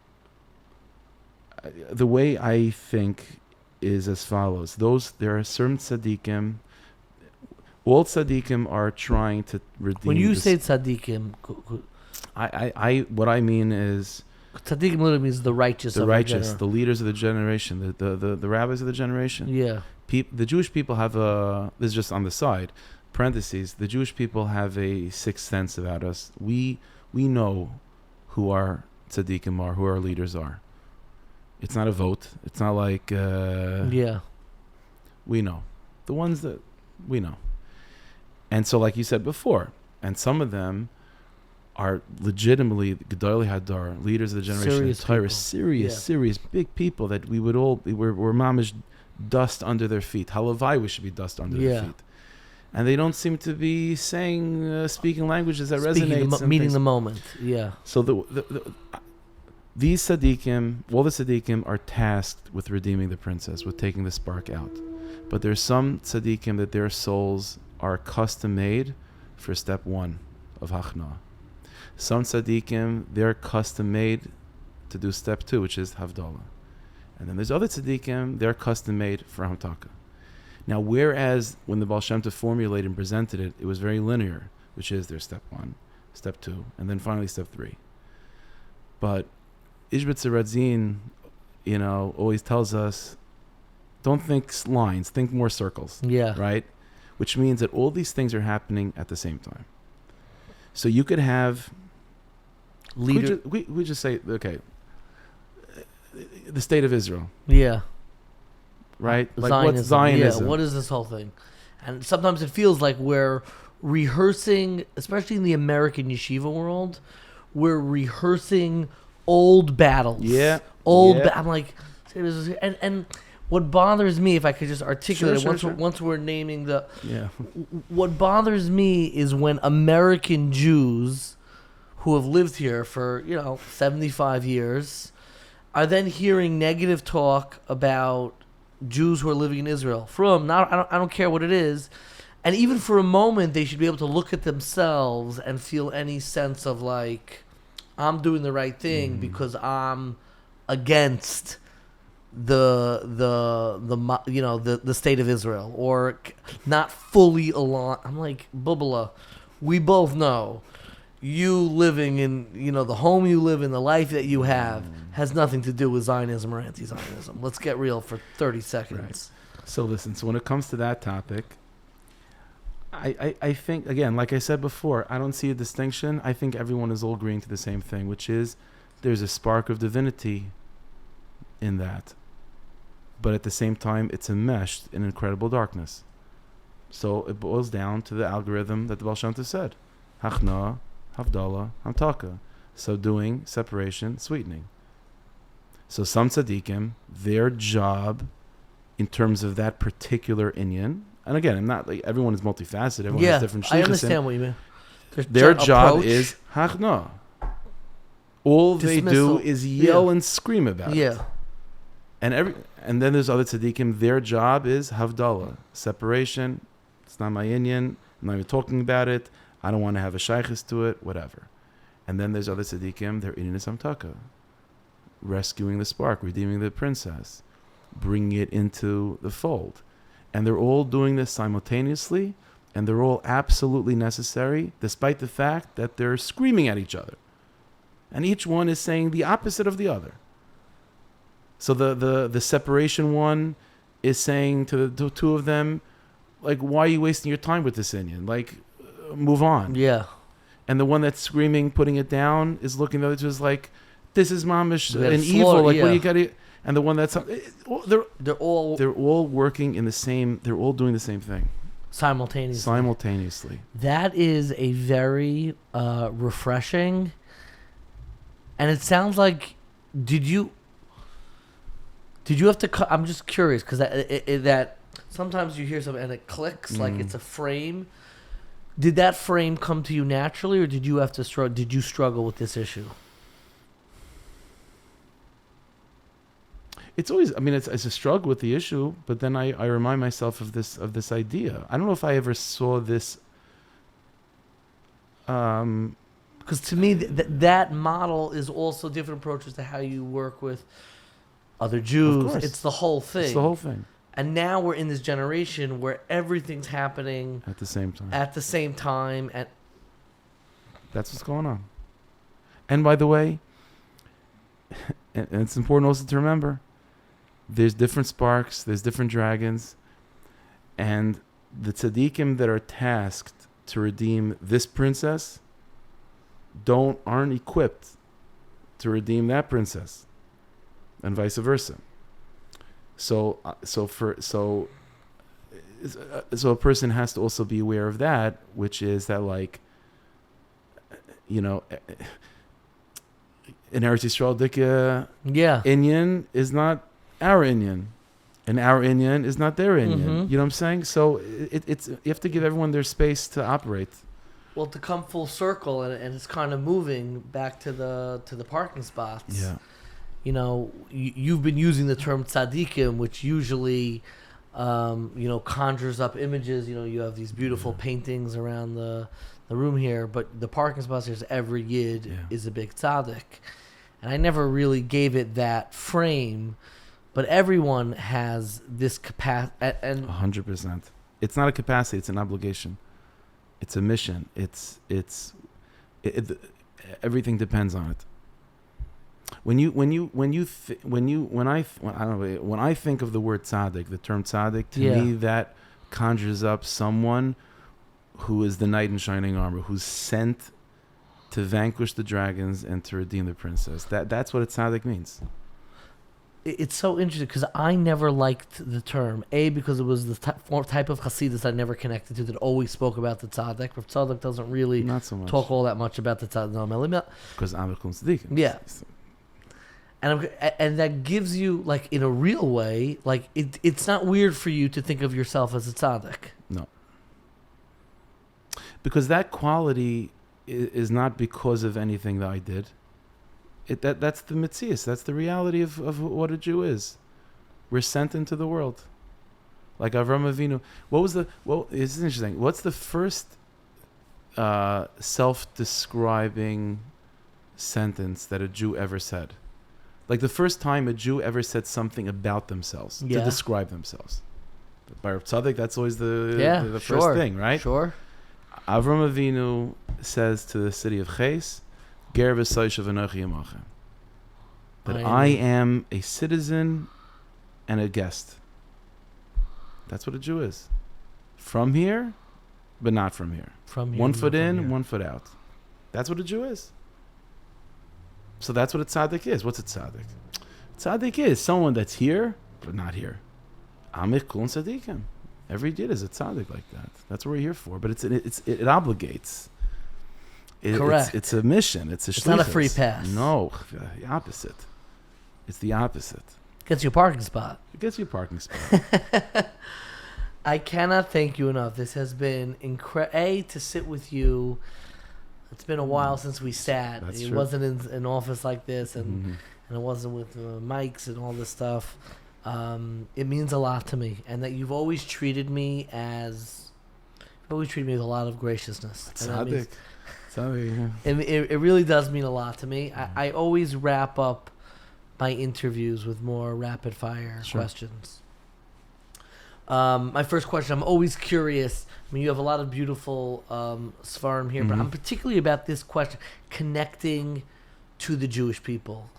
think is as follows. There are certain tzaddikim. All tzaddikim are trying to redeem. When you say tzaddikim, what I mean is tzaddikim literally means the righteous. the of righteous, the the leaders of the generation, the rabbis of the generation. yeah. The Jewish people have this is just on the side, parentheses, the Jewish people have a sixth sense about us. We know who our tzaddikim are, who our leaders are. It's not a vote. It's not like... Yeah. We know. The ones that we know. And so, like you said before, and some of them are legitimately Gedolei Hadar, leaders of the generation of Torah, serious, big people that we're mamish dust under their feet. Halavai, we should be dust under their feet. And they don't seem to be speaking languages that resonate. Meeting the moment, yeah. So these tzaddikim, all the tzaddikim are tasked with redeeming the princess, with taking the spark out. But there's some tzaddikim that their souls are custom made for step 1 of hachna. Some tzaddikim, they're custom made to do step 2, which is havdalah. And then there's other tzaddikim, they're custom made for hamtaka. Now, whereas when the Baal Shem Tov formulated and presented it, it was very linear, which is there's step 1, step 2, and then finally step 3. But Ishbitzer Radzin, always tells us, don't think lines, think more circles. Yeah. Right? Which means that all these things are happening at the same time. So you could have... We just say, okay, the state of Israel. Yeah. Right? Zionism. Like what's Zionism? Yeah, what is this whole thing? And sometimes it feels like we're rehearsing, especially in the American yeshiva world, we're rehearsing old battles. Yeah. I'm like, and what bothers me, if I could just articulate once we're naming the... Yeah. What bothers me is when American Jews who have lived here for, 75 years are then hearing negative talk about Jews who are living in Israel. I don't care what it is. And even for a moment, they should be able to look at themselves and feel any sense of like, I'm doing the right thing because I'm against the state of Israel, or not fully aligned. I'm like, Bubala, we both know you living in, the home you live in, the life that you have has nothing to do with Zionism or anti-Zionism. Let's get real for 30 seconds. Right. So listen, when it comes to that topic, I think, again, like I said before, I don't see a distinction. I think everyone is all agreeing to the same thing, which is there's a spark of divinity in that. But at the same time, it's enmeshed in incredible darkness. So it boils down to the algorithm that the Baal Shem Tov said. Hachna, Havdalah, Hamtaka. So doing, separation, sweetening. So some tzaddikim, their job in terms of that particular inyan, and again, I'm not like everyone is multifaceted, everyone has different shlichus. I understand what you mean. Their job is hachna. All they do is yell and scream about it. Yeah. And then there's other tzaddikim, their job is havdalah, separation. It's not my inyan. I'm not even talking about it. I don't want to have a shaykhis to it, whatever. And then there's other tzaddikim, their inyan is hamtaka, rescuing the spark, redeeming the princess, bringing it into the fold. And they're all doing this simultaneously, and they're all absolutely necessary, despite the fact that they're screaming at each other. And each one is saying the opposite of the other. So the separation one is saying to the two of them, like, why are you wasting your time with this Indian? Like, move on. Yeah. And the one that's screaming, putting it down, is looking at the other two, is like, this is mamish an slaughter, evil. Like, what you got to... And the one that's... They're all working in the same... They're all doing the same thing. Simultaneously. That is a very refreshing... And it sounds like... Did you have to... I'm just curious, because that sometimes you hear something and it clicks, like it's a frame. Did that frame come to you naturally, or did you have to struggle? Did you struggle with this issue? it's always, I mean, it's a struggle with the issue, but then I remind myself of this idea. I don't know if I ever saw this. Because to me, that model is also different approaches to how you work with other Jews. It's the whole thing. It's the whole thing. And now we're in this generation where everything's happening at the same time. And that's what's going on. And by the way, and it's important also to remember, there's different sparks, there's different dragons, and the tzaddikim that are tasked to redeem this princess aren't equipped to redeem that princess, and vice versa. So a person has to also be aware of that, which is that, like, you know, in Eretz Yisrael, Inyan is not our Inyan, and our Inyan is not their Inyan. Mm-hmm. You know what I'm saying? So it's you have to give everyone their space to operate. Well, to come full circle, and it's kind of moving back to the parking spots. Yeah. You know, you've been using the term tzaddikim, which usually, conjures up images. You know, you have these beautiful paintings around the room here, but the parking spots, there's every yid is a big tzaddik. And I never really gave it that frame, but everyone has this capacity. 100%. It's not a capacity, it's an obligation. It's a mission. Everything depends on it. When I think of the word tzaddik, the term tzaddik, to me that conjures up someone who is the knight in shining armor, who's sent to vanquish the dragons and to redeem the princess. That's what a tzaddik means. It's so interesting because I never liked the term. Because it was the type of Hasidus I never connected to that always spoke about the tzaddik. But tzaddik doesn't really not so much talk all that much about the tzaddik. Because Amikum tzaddikim. Yeah. And that gives you, like, in a real way, like, it's not weird for you to think of yourself as a tzaddik. No. Because that quality is not because of anything that I did. That's the mitzias. That's the reality of what a Jew is. We're sent into the world. Like Avram Avinu. It's interesting. What's the first self-describing sentence that a Jew ever said? Like the first time a Jew ever said something about themselves to describe themselves. By Reb Tzaddik, that's always the first thing, right? Sure. Avram Avinu says to the city of Ches, Ger v'soyshav anochi imachem, that I am a citizen and a guest. That's what a Jew is. From here, but not from here. From here, one foot in, one foot out. That's what a Jew is. So that's what a tzaddik is. What's a tzaddik? Tzaddik is someone that's here, but not here. Amich kol tzaddikim. Every Yid is a tzaddik like that. That's what we're here for. But it obligates. Correct. It's a mission. It's It's not a free pass. No, the opposite. It's the opposite. Gets you a parking spot. It gets you a parking spot. I cannot thank you enough. This has been incredible. To sit with you. It's been a while since we sat. That's it true. wasn't in an office like this, and it wasn't with mics and all this stuff. It means a lot to me, and that you've always treated me with a lot of graciousness. Tzaddik. It really does mean a lot to me. I always wrap up my interviews with more rapid fire questions. My first question, I'm always curious. I mean, you have a lot of beautiful Svarim here, but I'm particularly about this question, connecting to the Jewish people.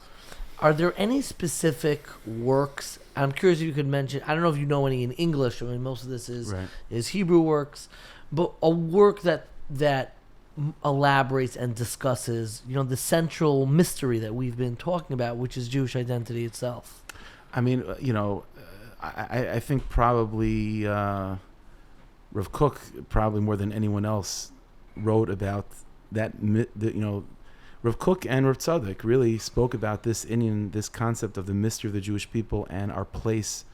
Are there any specific works? I'm curious if you could mention, I don't know if you know any in English. I mean, most of this is Hebrew works, but a work that elaborates and discusses, the central mystery that we've been talking about, which is Jewish identity itself. I mean, I think probably Rav Kook, probably more than anyone else, wrote about that. Rav Kook and Rav Tzaddik really spoke about this concept of the mystery of the Jewish people and our place.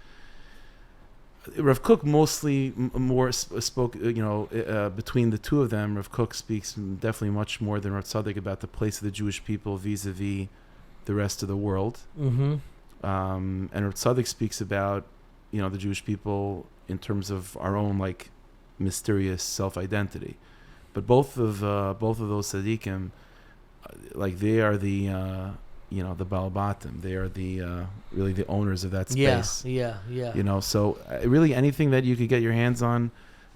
Rav Kook mostly more spoke, between the two of them. Rav Kook speaks definitely much more than Rav Tzaddik about the place of the Jewish people vis-a-vis the rest of the world. And Rav Tzadok speaks about, the Jewish people in terms of our own like mysterious self-identity. But both of those tzaddikim, like they are the Baal Batim. They are the really the owners of that space. Yeah. So really anything that you could get your hands on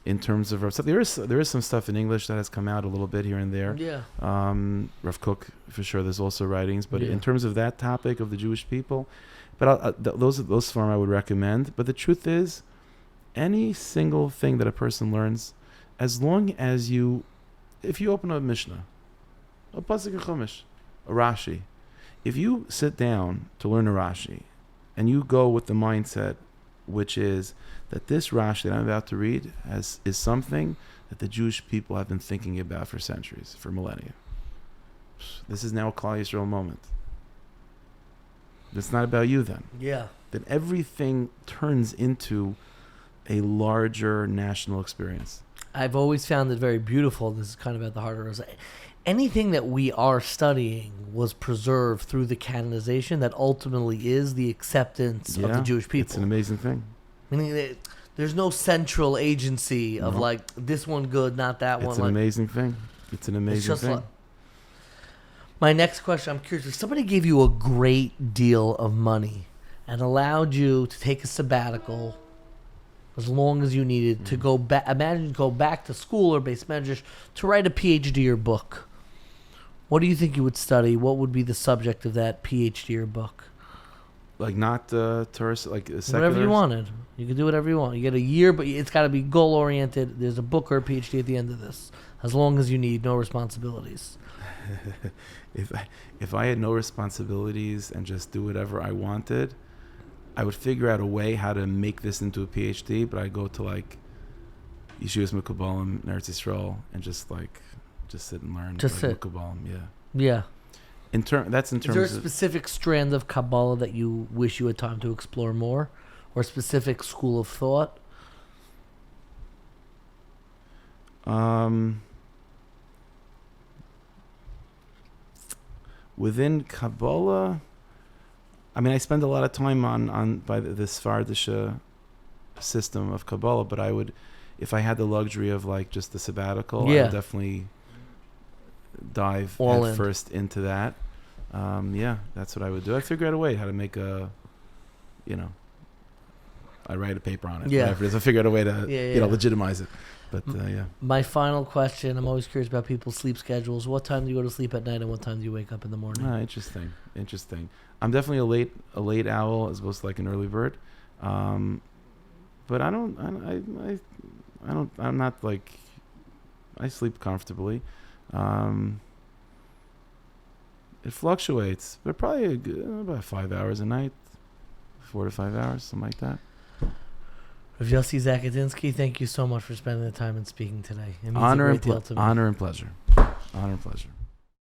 in terms of Rav Tzadok. There is some stuff in English that has come out a little bit here and there. Yeah. Rav Kook, for sure, there's also writings. But in terms of that topic of the Jewish people, but those form I would recommend. But the truth is, any single thing that a person learns, as long as if you open a Mishnah, a Pasuk of Chumash, a Rashi, if you sit down to learn a Rashi, and you go with the mindset, which is that this Rashi that I'm about to read is something that the Jewish people have been thinking about for centuries, for millennia. This is now a K'hal Yisrael moment. It's not about you then. Yeah. Then everything turns into a larger national experience. I've always found it very beautiful. This is kind of at the heart of it. Anything that we are studying was preserved through the canonization that ultimately is the acceptance of the Jewish people. It's an amazing thing. Meaning there's no central agency of like this one good, not that one. It's an amazing thing. It's an amazing thing. My next question, I'm curious, if somebody gave you a great deal of money and allowed you to take a sabbatical as long as you needed to go back, imagine go back to school or base measures to write a PhD or book, what do you think you would study? What would be the subject of that PhD or book? Like not tourist, like secular? Whatever you wanted. You can do whatever you want. You get a year, but it's got to be goal-oriented. There's a book or a PhD at the end of this. As long as you need, no responsibilities. If I had no responsibilities and just do whatever I wanted, I would figure out a way how to make this into a PhD, but I'd go to like Yeshivas Mekubalim in Eretz Yisrael and just sit and learn. Just like sit. Mekubalim, Yeah. That's in terms of... Is there a specific strand of Kabbalah that you wish you had time to explore more? Or a specific school of thought? Within Kabbalah, I mean, I spend a lot of time on the Sephardic system of Kabbalah, but I would, if I had the luxury of like just the sabbatical, I would definitely dive first into that. That's what I would do. I figure out a way how to make I write a paper on it. Whatever it is, I figure out a way to legitimize it. But My final question, I'm always curious about people's sleep schedules. What time do you go to sleep at night and what time do you wake up in the morning? Interesting. I'm definitely a late owl as opposed to like an early bird. But I'm not like, I sleep comfortably. It fluctuates, but probably about 5 hours a night, 4 to 5 hours, something like that. Yussie Zakutinsky, thank you so much for spending the time and speaking today. It means Honor a great deal to me. Honor and pleasure.